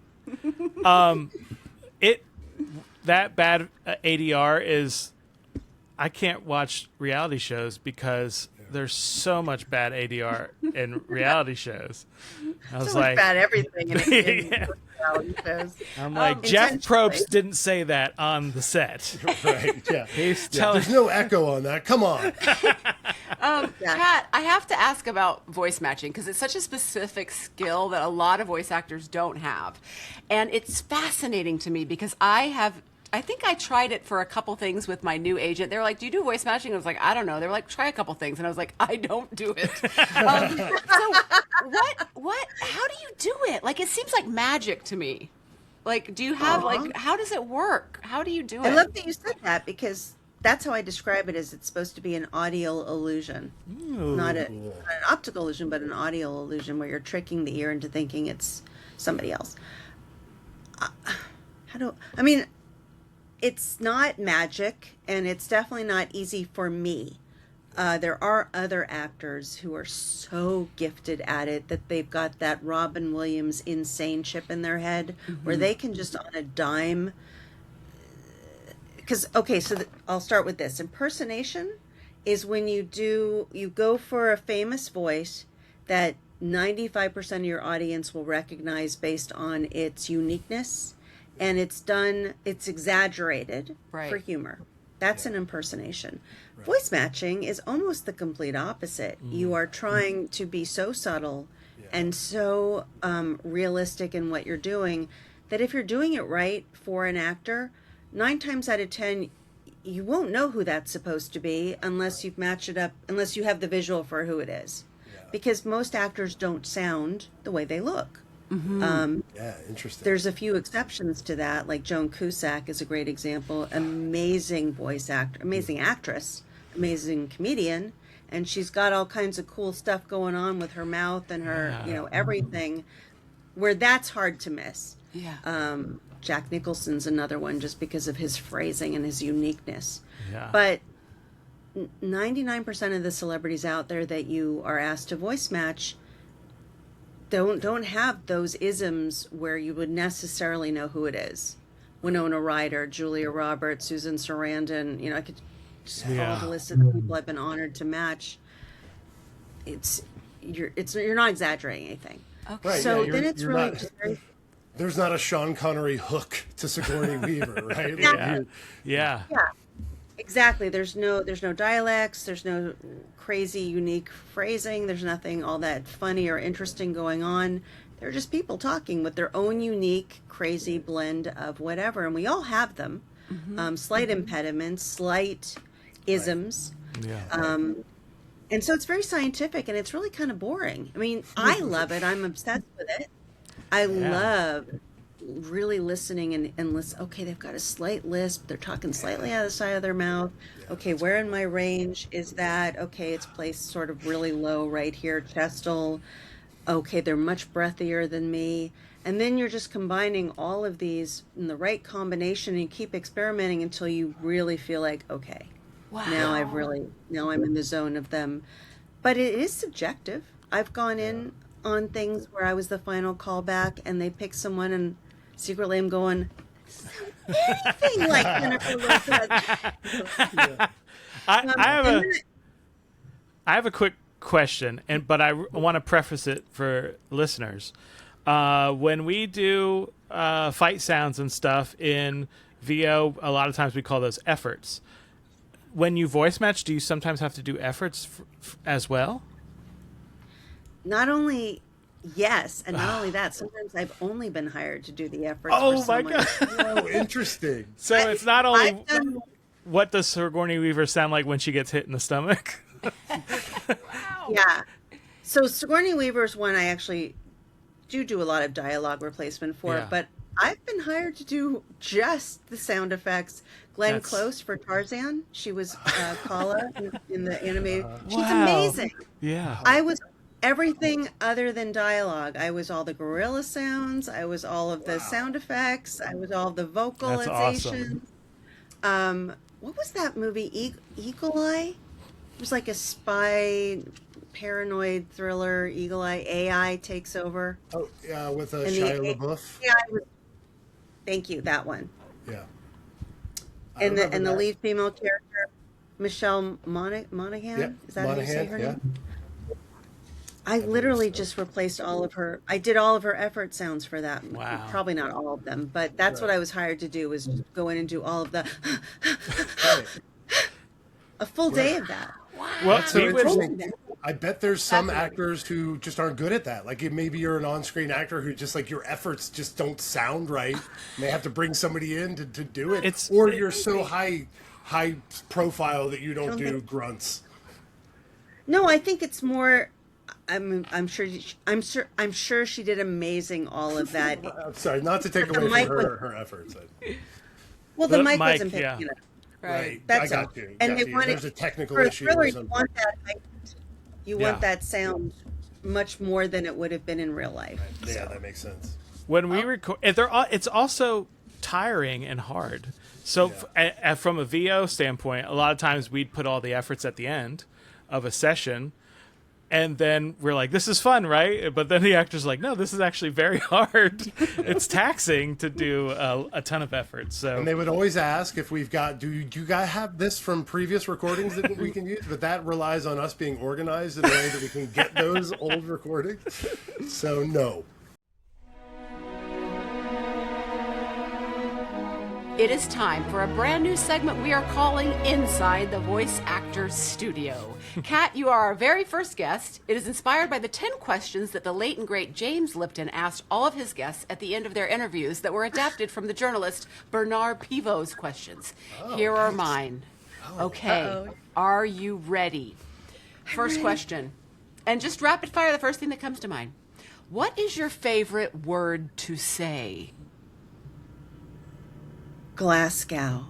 that bad ADR is. I can't watch reality shows because there's so much bad ADR in reality shows. I was so much bad everything in reality shows. I'm like, Jeff Probst didn't say that on the set. right? Yeah, He's telling. There's no echo on that. Come on. Kat, I have to ask about voice matching because it's such a specific skill that a lot of voice actors don't have. And it's fascinating to me because I think I tried it for a couple things with my new agent. They were like, "Do you do voice matching?" I was like, "I don't know." They were like, "Try a couple things," and I was like, "I don't do it." So what? How do you do it? Like, it seems like magic to me. Like, do you have like, how does it work? How do you do it? I love that you said that because that's how I describe it. Is it's supposed to be an audio illusion, not an optical illusion, but an audio illusion where you're tricking the ear into thinking it's somebody else. It's not magic, and it's definitely not easy for me. There are other actors who are so gifted at it that they've got that Robin Williams insane chip in their head where they can just on a dime. I'll start with this. Impersonation is when you go for a famous voice that 95% of your audience will recognize based on its uniqueness. And it's exaggerated for humor. That's an impersonation. Right. Voice matching is almost the complete opposite. You are trying to be so subtle and so realistic in what you're doing that if you're doing it right for an actor, 9 times out of 10, you won't know who that's supposed to be unless you've matched it up, unless you have the visual for who it is. Yeah. Because most actors don't sound the way they look. Interesting. There's a few exceptions to that, like Joan Cusack is a great example. Amazing voice actor, amazing actress, amazing comedian, and she's got all kinds of cool stuff going on with her mouth and her, everything, where that's hard to miss. Yeah. Jack Nicholson's another one just because of his phrasing and his uniqueness. Yeah. But 99% of the celebrities out there that you are asked to voice match don't have those isms where you would necessarily know who it is. Winona Ryder, Julia Roberts, Susan Sarandon, I could just follow the list of the people I've been honored to match. You're not exaggerating anything. Okay. Right, so yeah, then it's really not, just very. There's not a Sean Connery hook to Sigourney Weaver, right? Yeah. Exactly. There's no dialects. There's no crazy, unique phrasing. There's nothing all that funny or interesting going on. They're just people talking with their own unique, crazy blend of whatever, and we all have them. Slight impediments, slight isms. Yeah. And so it's very scientific, and it's really kind of boring. I mean, I love it. I'm obsessed with it. I love really listening and listen. Okay, they've got a slight lisp. They're talking slightly out of the side of their mouth. Okay, where in my range is that? Okay, it's placed sort of really low right here, chestal. Okay, they're much breathier than me. And then you're just combining all of these in the right combination, and you keep experimenting until you really feel like, okay, now I'm in the zone of them. But it is subjective. I've gone in on things where I was the final callback, and they pick someone, and secretly I'm going, anything like Jennifer Lopez. I have a quick question, but I want to preface it for listeners. When we do fight sounds and stuff in VO, a lot of times we call those efforts. When you voice match, do you sometimes have to do efforts as well? Not only yes, and not only that, sometimes I've only been hired to do the efforts. Oh for my someone. God. Oh, interesting. So it's not only I've done, what does Sigourney Weaver sound like when she gets hit in the stomach? yeah. So Sigourney Weaver's one I actually do a lot of dialogue replacement for, Yeah. but I've been hired to do just the sound effects. Glenn Close for Tarzan. She was Kala in the animated. She's Wow. amazing. Yeah. I was everything other than dialogue. I was all the gorilla sounds. I was all of the sound effects. I was all the vocalizations. awesome. What was that movie? Eagle Eye? It was like a spy, paranoid thriller. Eagle Eye. AI takes over. Oh, yeah, with And Shia the- LaBeouf. Yeah, thank you. That one. Yeah. And the that. lead female character, Michelle Monaghan. Yep, Is that how you say Monahan, her yeah. name? I literally just replaced all of her. I did all of her effort sounds for that. Wow. Probably not all of them, but that's what Right. I was hired to do, was just go in and do all of the Right. a full day of that. Well, So we would, interesting. I bet there's some actors who just aren't good at that. Like maybe you're an on-screen actor who just like your efforts just don't sound right. And they have to bring somebody in to do it. Or you're so high profile that you don't do grunts. No, I think it's more. I'm sure she did amazing all of that. I'm sorry, not to take But the away mic from was- her efforts. Well, the The mic mic, wasn't picking yeah. it up. Right. That's I got all. you. And got they you. wanted There's a technical for a issue. thriller. or You something. want that height. You Yeah. want that sound much more than it would have been in real life. Yeah, that makes sense. when we record, it's also tiring and hard. So from a VO standpoint, a lot of times we'd put all the efforts at the end of a session, and then we're like, this is fun, right? But then the actor's like, no, this is actually very hard. It's taxing to do a ton of effort. So And they would always ask if we've got, do you guys have this from previous recordings that we can use? But that relies on us being organized in a way that we can get those old recordings. So no. It is time for a brand new segment we are calling Inside the Voice Actors Studio. Kat, you are our very first guest. It is inspired by the 10 questions that the late and great James Lipton asked all of his guests at the end of their interviews that were adapted from the journalist Bernard Pivot's questions. Here are mine. Okay, are you ready? First question, and just rapid fire the first thing that comes to mind. What is your favorite word to say? Glasgow.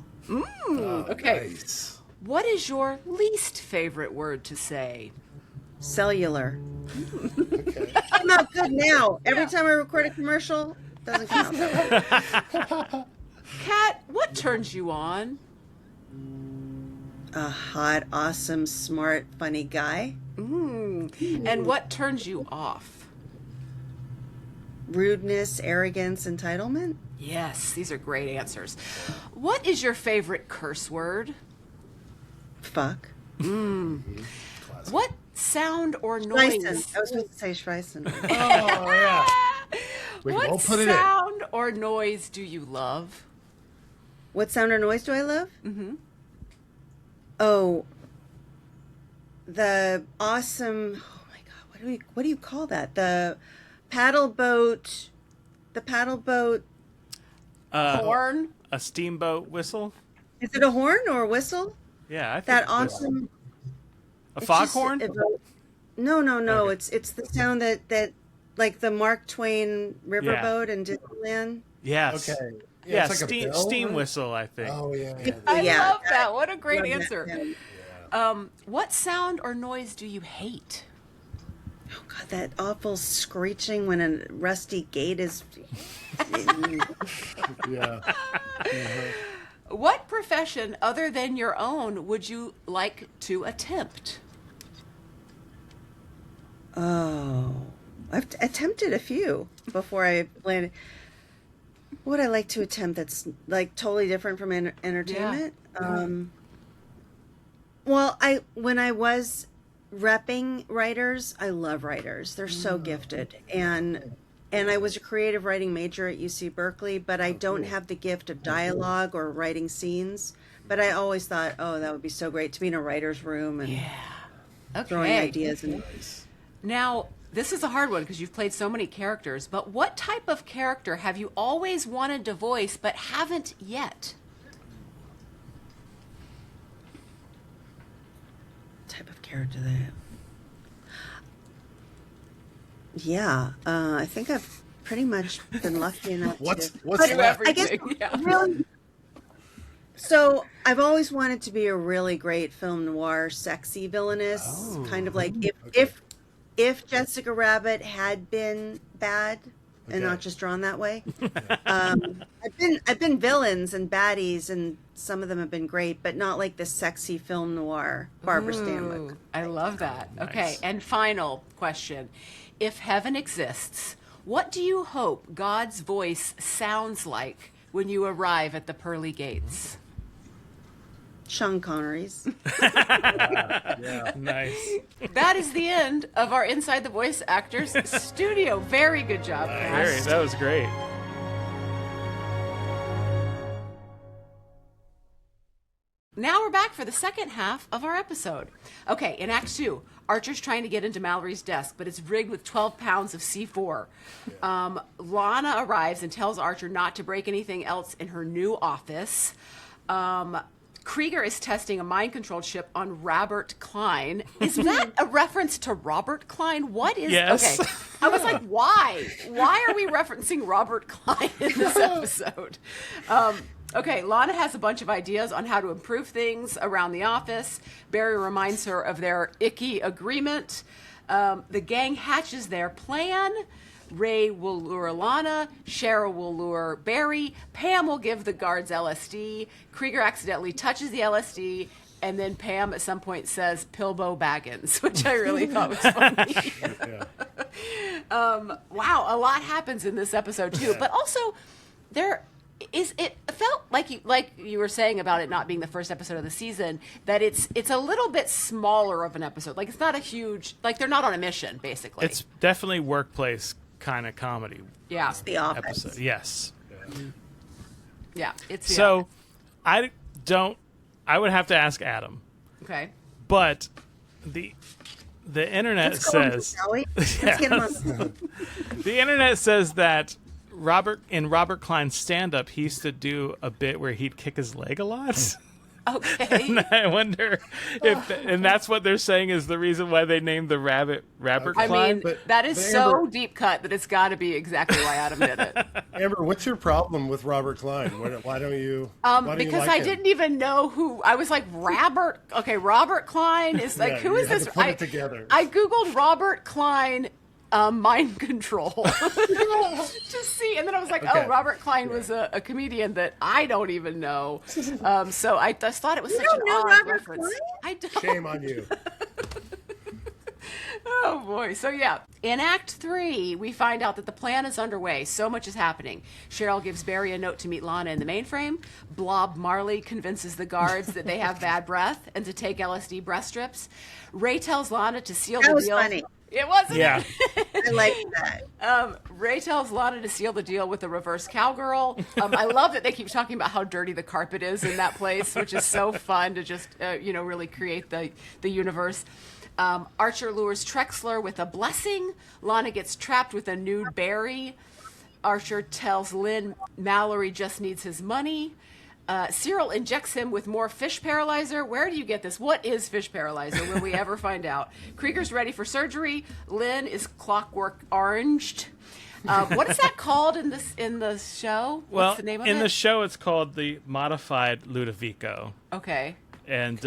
Okay. Nice. What is your least favorite word to say? Cellular. I'm not good now. Every time I record a commercial, it doesn't come out that way. Kat, what turns you on? A hot, awesome, smart, funny guy. And what turns you off? Rudeness, arrogance, entitlement. Yes, these are great answers. What is your favorite curse word? Fuck. What sound or noise? Schweisen. I was going to say Schweisen. Oh, yeah. We What won't put it in. sound or noise do you love? What sound or noise do I love? Oh, the awesome. Oh my God, what do you call that? The paddle boat. Horn? a steamboat whistle. Is it a horn or a whistle? Yeah, I think That it's awesome. a it's foghorn. just No. Okay. It's the sound that like the Mark Twain riverboat in Disneyland. Yes. Okay. Yeah, it's like a bell, steam right? whistle, I think. Oh, yeah. I Yeah. love that. What a great Love that answer. sound. What sound or noise do you hate? Oh God, that awful screeching when a rusty gate is. Yeah. What profession other than your own would you like to attempt? Oh, I've attempted a few before I landed. What would I like to attempt that's like totally different from entertainment? Well, when I was repping writers, I love writers. They're so gifted, and and I was a creative writing major at UC Berkeley, but I don't have the gift of dialogue or writing scenes. But I always thought, oh, that would be so great to be in a writer's room and throwing ideas. And Now, this is a hard one because you've played so many characters, but what type of character have you always wanted to voice but haven't yet? type of character that. Yeah, I think I've pretty much been lucky enough What's to. left? I guess really. So I've always wanted to be a really great film noir, sexy villainess, kind of like if Jessica Rabbit had been bad and not just drawn that way. I've been villains and baddies, and some of them have been great, but not like the sexy film noir Barbara Stanwyck. I love that. Nice. Okay, and final question. If heaven exists, what do you hope God's voice sounds like when you arrive at the pearly gates? Sean Connery's. Nice. That is the end of our Inside the Voice Actors studio. Very good job, Very, Nash. that was great. Now we're back for the second half of our episode. Okay, in Act 2, Archer's trying to get into Mallory's desk, but it's rigged with 12 pounds of C4. Lana arrives and tells Archer not to break anything else in her new office. Krieger is testing a mind-controlled ship on Robert Klein. Is that a reference to Robert Klein? What is... Yes. Okay. I was like, why? Why are we referencing Robert Klein in this episode? Okay, Lana has a bunch of ideas on how to improve things around the office. Barry reminds her of their icky agreement. The gang hatches their plan. Ray will lure Lana. Cheryl will lure Barry. Pam will give the guards LSD. Krieger accidentally touches the LSD. And then Pam at some point says Pilbo Baggins, which I really thought was funny. Wow, a lot happens in this episode too. But also, it felt like you were saying about it not being the first episode of the season, that it's a little bit smaller of an episode. Like, it's not a huge, like, they're not on a mission, basically. It's definitely workplace kind of comedy yeah. It's the office. episode. Yes. Yeah. It's So I would have to ask Adam, okay. but the internet Let's go on, says shall we? Let's get him on. the internet says that Robert Klein's stand-up, he used to do a bit where he'd kick his leg a lot. Okay. And I wonder if, and that's what they're saying is the reason why they named the rabbit Robert I Klein. mean, But- that is but so Amber- deep cut that it's got to be exactly why Adam did it. Amber, what's your problem with Robert Klein? Why don't you? Why don't you Because like I him? didn't even know who. I was like, Robert. Okay, Robert Klein is like, Yeah, who you is had this? to put it together. I googled Robert Klein mind control to see, and then I was like, Okay. oh, Robert Klein was a comedian that I don't even know. So I just thought it was such don't an know odd Robert reference. Klein? I don't. Shame on you. Oh boy. So yeah, in Act 3, we find out that the plan is underway. So much is happening. Cheryl gives Barry a note to meet Lana in the mainframe. Blob Marley convinces the guards that they have bad breath and to take LSD breath strips. Ray tells Lana to seal That the was deal. funny. It wasn't. Yeah. I like that. Ray tells Lana to seal the deal with the reverse cowgirl. I love that they keep talking about how dirty the carpet is in that place, which is so fun to just, really create the universe. Archer lures Trexler with a blessing. Lana gets trapped with a nude Barry. Archer tells Lynn Mallory just needs his money. Cyril injects him with more fish paralyzer. Where do you get this? What is fish paralyzer? Will we ever find out? Krieger's ready for surgery. Lynn is clockwork oranged. What is that called in the show? Well, What's the name of in it? the show, it's called the Modified Ludovico, Okay. and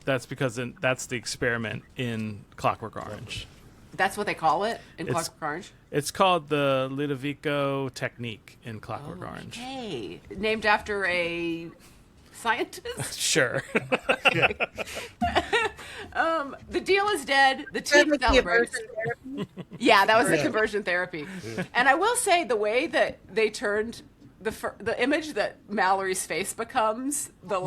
that's because that's the experiment in Clockwork Orange. That's what they call it in It's- Clockwork Orange? It's called the Ludovico technique in Clockwork Orange. Hey. Named after a scientist? Sure. The deal is dead. The That team was the celebrates. aversion therapy. Yeah, that was the conversion therapy. And I will say the way that they turned the image that Mallory's face becomes, the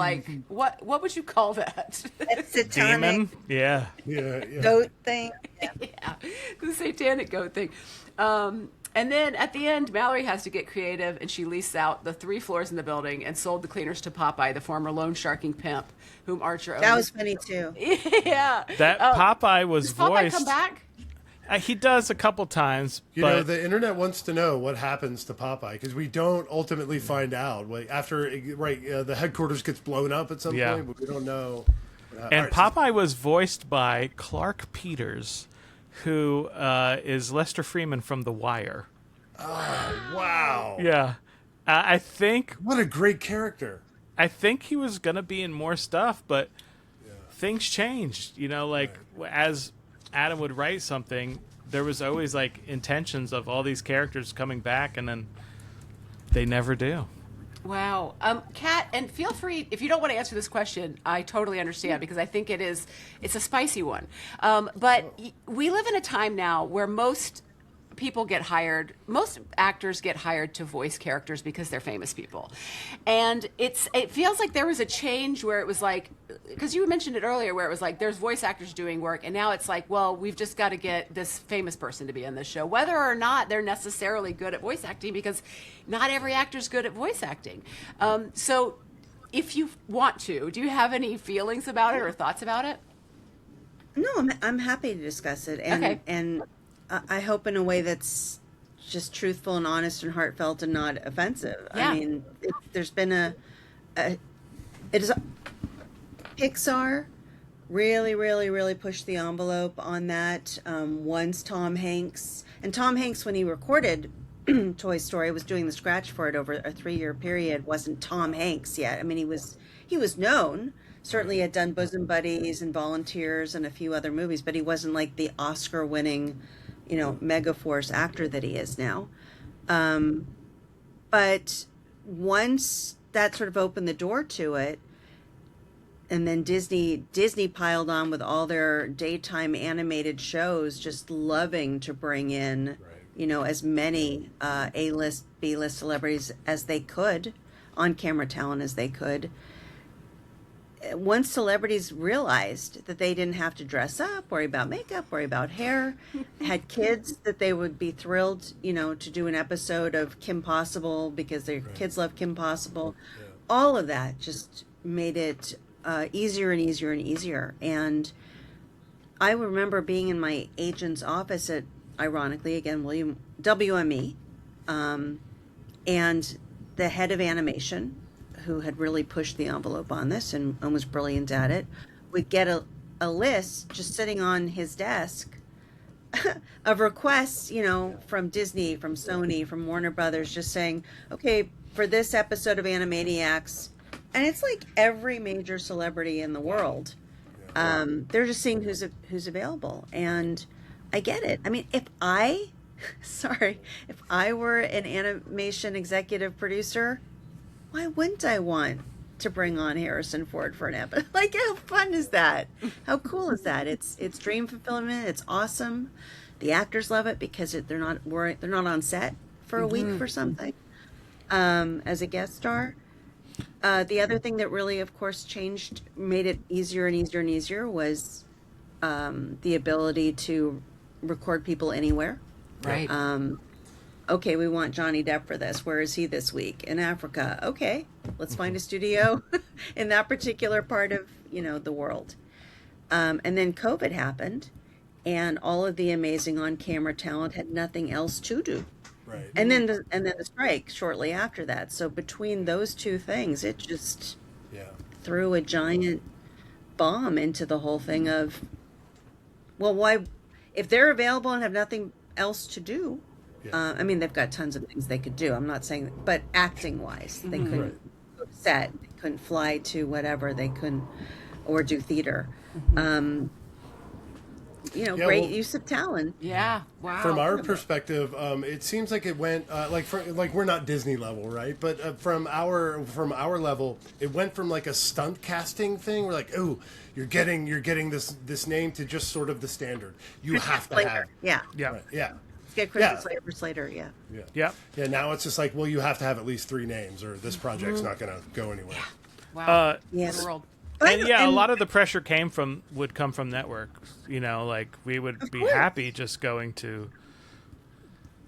what would you call that? That satanic Demon. Yeah. Yeah. goat thing. Yeah. Yeah, the satanic goat thing. And And then at the end, Mallory has to get creative, and she leased out the 3 floors in the building and sold the cleaners to Popeye, the former loan sharking pimp, whom Archer owned. That was funny too. Yeah. That Popeye was Does Popeye voiced. come back? He does a couple times, You but know, the internet wants to know what happens to Popeye because we don't ultimately find out. Like, after the headquarters gets blown up at some Yeah. point, but we don't know. and Popeye was voiced by Clark Peters, who is Lester Freeman from The Wire. Wow. Yeah, I think What a great character. he was gonna be in more stuff, but things changed. You know, like as Adam would write something, there was always like intentions of all these characters coming back, and then they never do. Wow. Kat, and feel free, if you don't want to answer this question, I totally understand because I think it's a spicy one. But we live in a time now where most actors get hired to voice characters because they're famous people. And it feels like there was a change where it was like, because you mentioned it earlier, where it was like there's voice actors doing work, and now it's like, well, we've just got to get this famous person to be in this show, whether or not they're necessarily good at voice acting, because not every actor's good at voice acting. So if you want to, do you have any feelings about it or thoughts about it? No, I'm happy to discuss it, and Okay. and I hope in a way that's just truthful and honest and heartfelt and not offensive. Yeah. I mean, there's been it is Pixar really, really, really pushed the envelope on that. Once Tom Hanks, when he recorded Toy Story, was doing the scratch for it over a 3-year period, wasn't Tom Hanks yet. I mean, he was known. Certainly had done Bosom Buddies and Volunteers and a few other movies, but he wasn't like the Oscar-winning, megaforce actor that he is now. But once that sort of opened the door to it, and then Disney piled on with all their daytime animated shows, just loving to bring in, as many A-list, B-list celebrities as they could, on-camera talent as they could. Once celebrities realized that they didn't have to dress up, worry about makeup, worry about hair, had kids that they would be thrilled, to do an episode of Kim Possible because their kids love Kim Possible. Yeah. All of that just made it easier and easier and easier. And I remember being in my agent's office at, ironically, again, WME, and the head of animation, who had really pushed the envelope on this and was brilliant at it, would get a list just sitting on his desk of requests, from Disney, from Sony, from Warner Brothers, just saying, okay, for this episode of Animaniacs, and it's like every major celebrity in the world, they're just seeing who's available. And I get it. I mean, if I were an animation executive producer, why wouldn't I want to bring on Harrison Ford for an episode? Like, how fun is that? How cool is that? It's dream fulfillment. It's awesome. The actors love it because they're not on set for a week for something as a guest star. The other thing that really, of course, made it easier and easier and easier was the ability to record people anywhere. Right. Okay, we want Johnny Depp for this. Where is he this week? In Africa. Okay, let's find a studio in that particular part of, the world. And then COVID happened, and all of the amazing on-camera talent had nothing else to do. Right. And then the strike shortly after that. So between those two things, it just threw a giant bomb into the whole thing of, well, why, if they're available and have nothing else to do, I mean, they've got tons of things they could do. I'm not saying, but acting-wise, they couldn't go to set, they couldn't fly to whatever, they couldn't, or do theater. Great use of talent. Yeah, wow. From our perspective, it seems like it went like we're not Disney level, right? But from our level, it went from like a stunt casting thing. We're like, oh, you're getting this name to just sort of the standard. You have to have, yeah. right, yeah. Get Chris Slater, yeah. Yeah. Now it's just like, well, you have to have at least 3 names, or this project's not going to go anywhere. Wow. Yes. World. And a lot of the pressure would come from networks. Like we would be happy just going to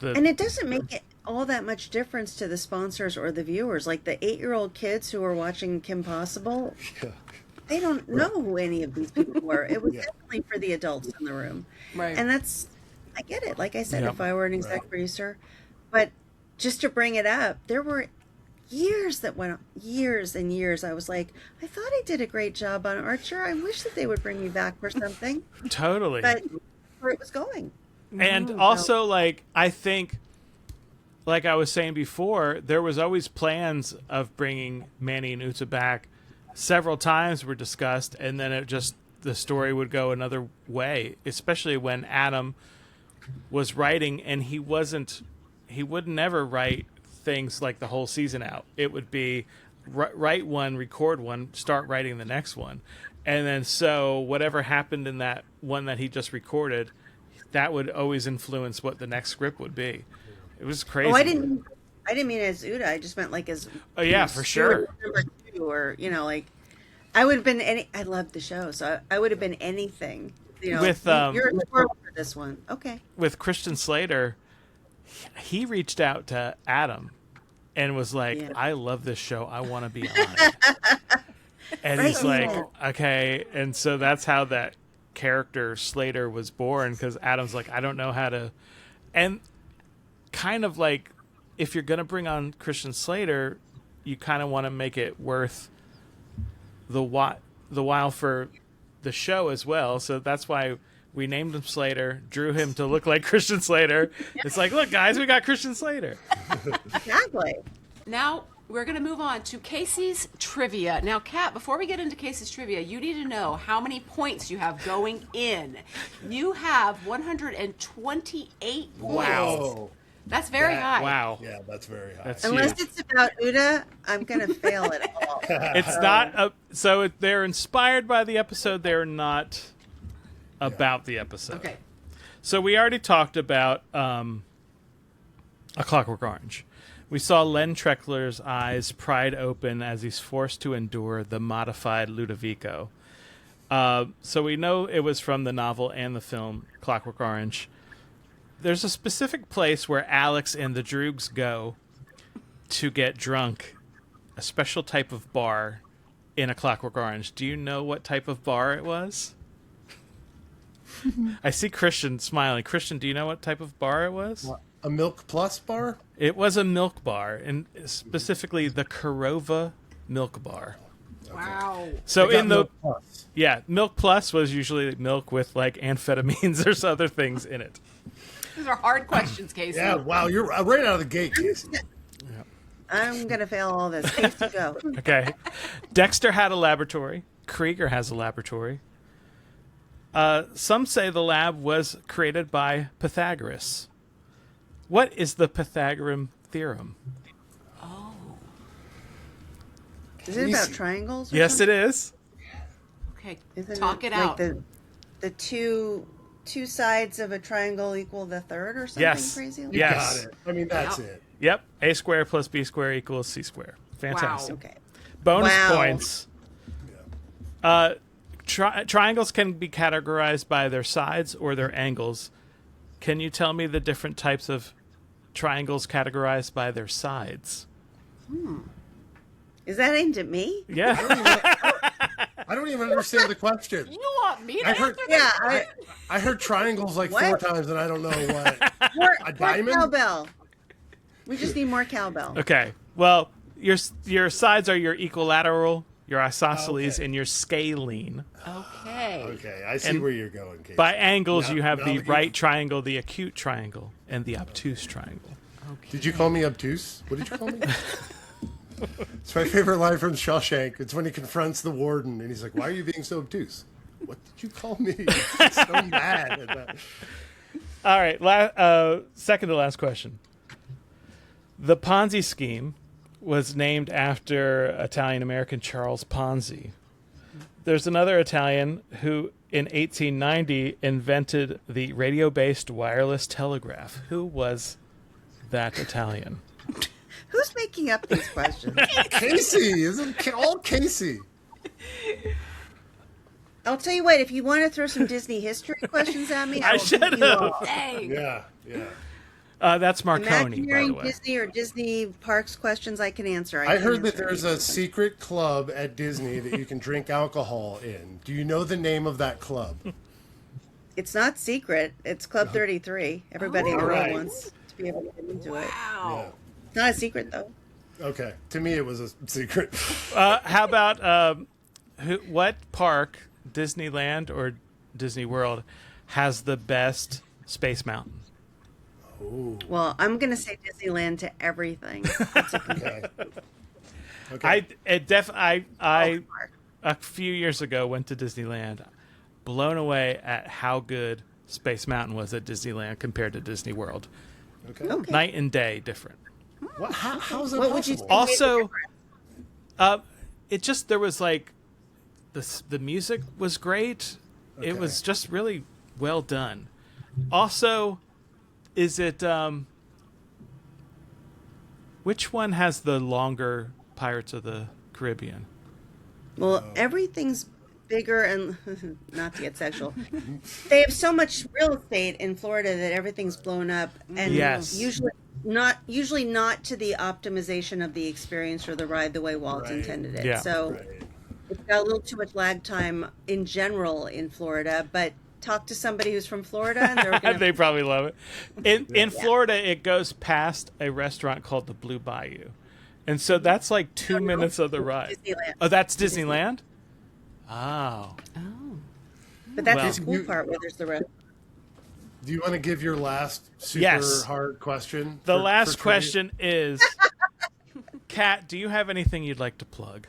And it doesn't make it all that much difference to the sponsors or the viewers. Like the 8-year-old kids who are watching Kim Possible, they don't know who any of these people were. It was definitely for the adults in the room. Right. And I get it. Like I said, if I were an exec producer, but just to bring it up, there were years that went on, years and years. I was like, I thought I did a great job on Archer. I wish that they would bring me back for something. Totally. But where it was going. And also, like, I think, like I was saying before, there was always plans of bringing Manny and Uta back. Several times were discussed, and then the story would go another way, especially when Adam was writing, and he would never write things like the whole season out. It would be write one, record one, start writing the next one. And then so whatever happened in that one that he just recorded, that would always influence what the next script would be. It was crazy. Oh, I didn't mean as Uta. I just meant like as. Oh yeah, for sure. Number 2, or like, I would have been any. I loved the show, so I would have been anything. With you're a squirrel for this one, okay? With Christian Slater, he reached out to Adam and was like, "I love this show. I want to be on it." And he's like, "Okay," and so that's how that character Slater was born, because Adam's like, I don't know how to, and kind of like, if you're gonna bring on Christian Slater, you kind of want to make it worth the while for the show as well. So that's why we named him Slater, drew him to look like Christian Slater. It's like, look guys, we got Christian Slater. Exactly. Now we're going to move on to Casey's trivia. Now, Kat, before we get into Casey's trivia, you need to know how many points you have going in. You have 128 points. Wow. That's very high. Wow. Yeah, that's very high. That's Unless huge. it's about Uta, I'm going to fail it all. It's not they're inspired by the episode, they're not about the episode. Okay. So we already talked about A Clockwork Orange. We saw Len Treckler's eyes pried open as he's forced to endure the modified Ludovico. So we know it was from the novel and the film Clockwork Orange. There's a specific place where Alex and the Droogs go to get drunk, a special type of bar in A Clockwork Orange. Do you know what type of bar it was? I see Christian smiling. Christian, do you know what type of bar it was? What, a Milk Plus bar? It was a milk bar, and specifically the Korova Milk Bar. Wow. So in the Milk Plus. Milk Plus was usually milk with like amphetamines or some other things in it. These are hard questions, Casey. Yeah, wow, you're right out of the gate, Casey. I'm going to fail all this. Casey, go. Okay. Dexter had a laboratory. Krieger has a laboratory. Some say the lab was created by Pythagoras. What is the Pythagorean theorem? Oh. Is it about triangles? Or Yes, something? it is. Okay. Isn't Talk it like out. The two sides of a triangle equal the third, or something Yes. crazy? Like Yes. Got it. I mean, that's it. Yep. A squared plus B squared equals C squared. Fantastic. Okay. Bonus Wow. points. Triangles can be categorized by their sides or their angles. Can you tell me the different types of triangles categorized by their sides? Is that aimed at me? Yeah. I don't even understand the question. You want me to I heard- answer this? Yeah. I heard triangles like What? 4 times, and I don't know what. More A diamond? cowbell. We just need more cowbell. Okay. Well, your sides are your equilateral, your isosceles, Okay. and your scalene. Okay. Okay, I see And where you're going, Casey. By angles, Now- you have now the that you- right triangle, the acute triangle, and the obtuse triangle. Did you call me obtuse? What did you call me? It's my favorite line from Shawshank. It's when he confronts the warden, and he's like, "Why are you being so obtuse? What did you call me?" He's so mad at that. All right. Second to last question. The Ponzi scheme was named after Italian-American Charles Ponzi. There's another Italian who, in 1890, invented the radio-based wireless telegraph. Who was that Italian? Who's making up these questions? Casey, isn't all Casey? I'll tell you what, if you want to throw some Disney history questions at me, I will should give you have. all. Dang. Yeah, yeah. That's Marconi, by the Imagineering, way. Disney, or Disney parks questions I can answer. I can heard that answer there's a secret club at Disney that you can drink alcohol in. Do you know the name of that club? It's not secret. It's Club 33. Everybody in the world Alright. wants to be able to get into it. Wow. It's not a secret, though. Okay. To me, it was a secret. How about what park, Disneyland or Disney World, has the best Space Mountain? Well, I'm going to say Disneyland to everything. That's a Okay. Okay. I a few years ago went to Disneyland, blown away at how good Space Mountain was at Disneyland compared to Disney World. Okay. Okay. Night and day different. What, how is that What would you possible? say? Also, it just there was like the music was great. It Okay. was just really well done. Also, is it which one has the longer Pirates of the Caribbean? Well, everything's bigger and not to get sexual. They have so much real estate in Florida that everything's blown up, and Yes. usually not to the optimization of the experience or the ride the way Walt Right. intended it. Yeah. So Right. it's got a little too much lag time in general in Florida, but talk to somebody who's from Florida and they're going They to probably love it. In Florida, it goes past a restaurant called the Blue Bayou, and so that's like 2 minutes of the ride. Disneyland. Oh, that's Disneyland. Oh, But that's Well- the cool part where there's the rest. Do you want to give your last super Yes. hard question? the for last trivia? question is, Kat, do you have anything you'd like to plug?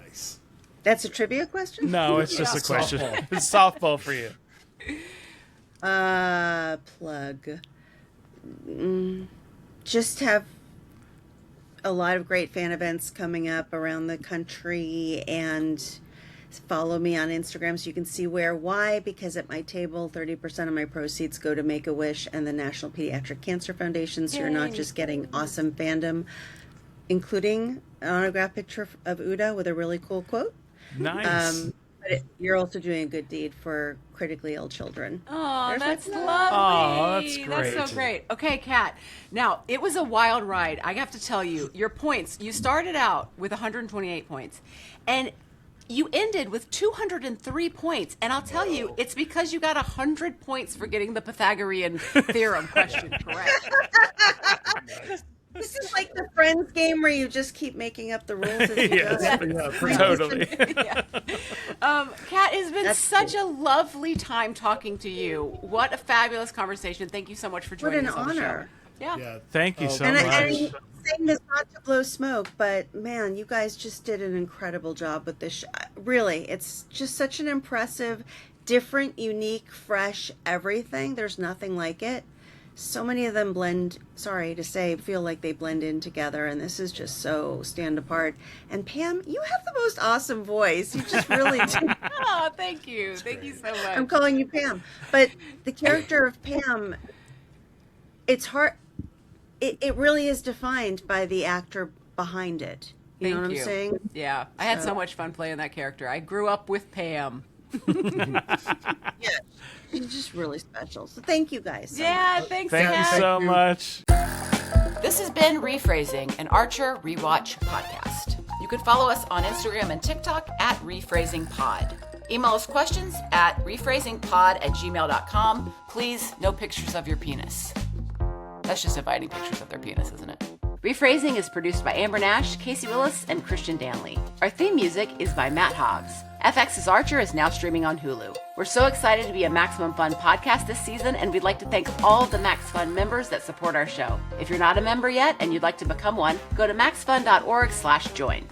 Nice. That's a trivia question? No, it's just a question. Softball. It's softball for you. Plug. Just have a lot of great fan events coming up around the country, and follow me on Instagram so you can see why, because at my table 30% of my proceeds go to Make-A-Wish and the National Pediatric Cancer Foundation, so you're not just getting awesome fandom, including an autographed picture of Uda with a really cool quote. Nice. But you're also doing a good deed for critically ill children. Oh, There's my that's plug. lovely. Aw, that's That's great. so great. Okay, Kat. Now, it was a wild ride. I have to tell you, your points, you started out with 128 points, and you ended with 203 points. And I'll tell you, it's because you got 100 points for getting the Pythagorean theorem question correct. This is like the Friends game where you just keep making up the rules as you Yes. go. Yeah, pretty much. Totally. Yeah. Kat, it's been That's such a lovely time talking to you. What a fabulous conversation. Thank you so much for What joining an us on the show. honor. Yeah. Yeah. Thank you so And much. I saying this not to blow smoke, but man, you guys just did an incredible job with this. Really, it's just such an impressive, different, unique, fresh everything. There's nothing like it. So many of them sorry to say, feel like they blend in together, and this is just so stand apart. And Pam, you have the most awesome voice. You just really do. Oh, thank you. Thank you so much. I'm calling you Pam. But the character of Pam, it's hard. It really is defined by the actor behind it. You know what I'm saying? Yeah. I had so So- much fun playing that character. I grew up with Pam. Yeah. She's just really special. So thank you guys. so Yeah, thanks, Thank you Kat. so you. much. This has been Rephrasing, an Archer Rewatch podcast. You can follow us on Instagram and TikTok at RePhrasingPod. Email us questions at rephrasingpod@gmail.com. Please, no pictures of your penis. That's just inviting pictures of their penis, isn't it? Rephrasing is produced by Amber Nash, Casey Willis, and Christian Danley. Our theme music is by Matt Hobbs. FX's Archer is now streaming on Hulu. We're so excited to be a Maximum Fun podcast this season, and we'd like to thank all of the Max Fun members that support our show. If you're not a member yet and you'd like to become one, go to maxfun.org/join.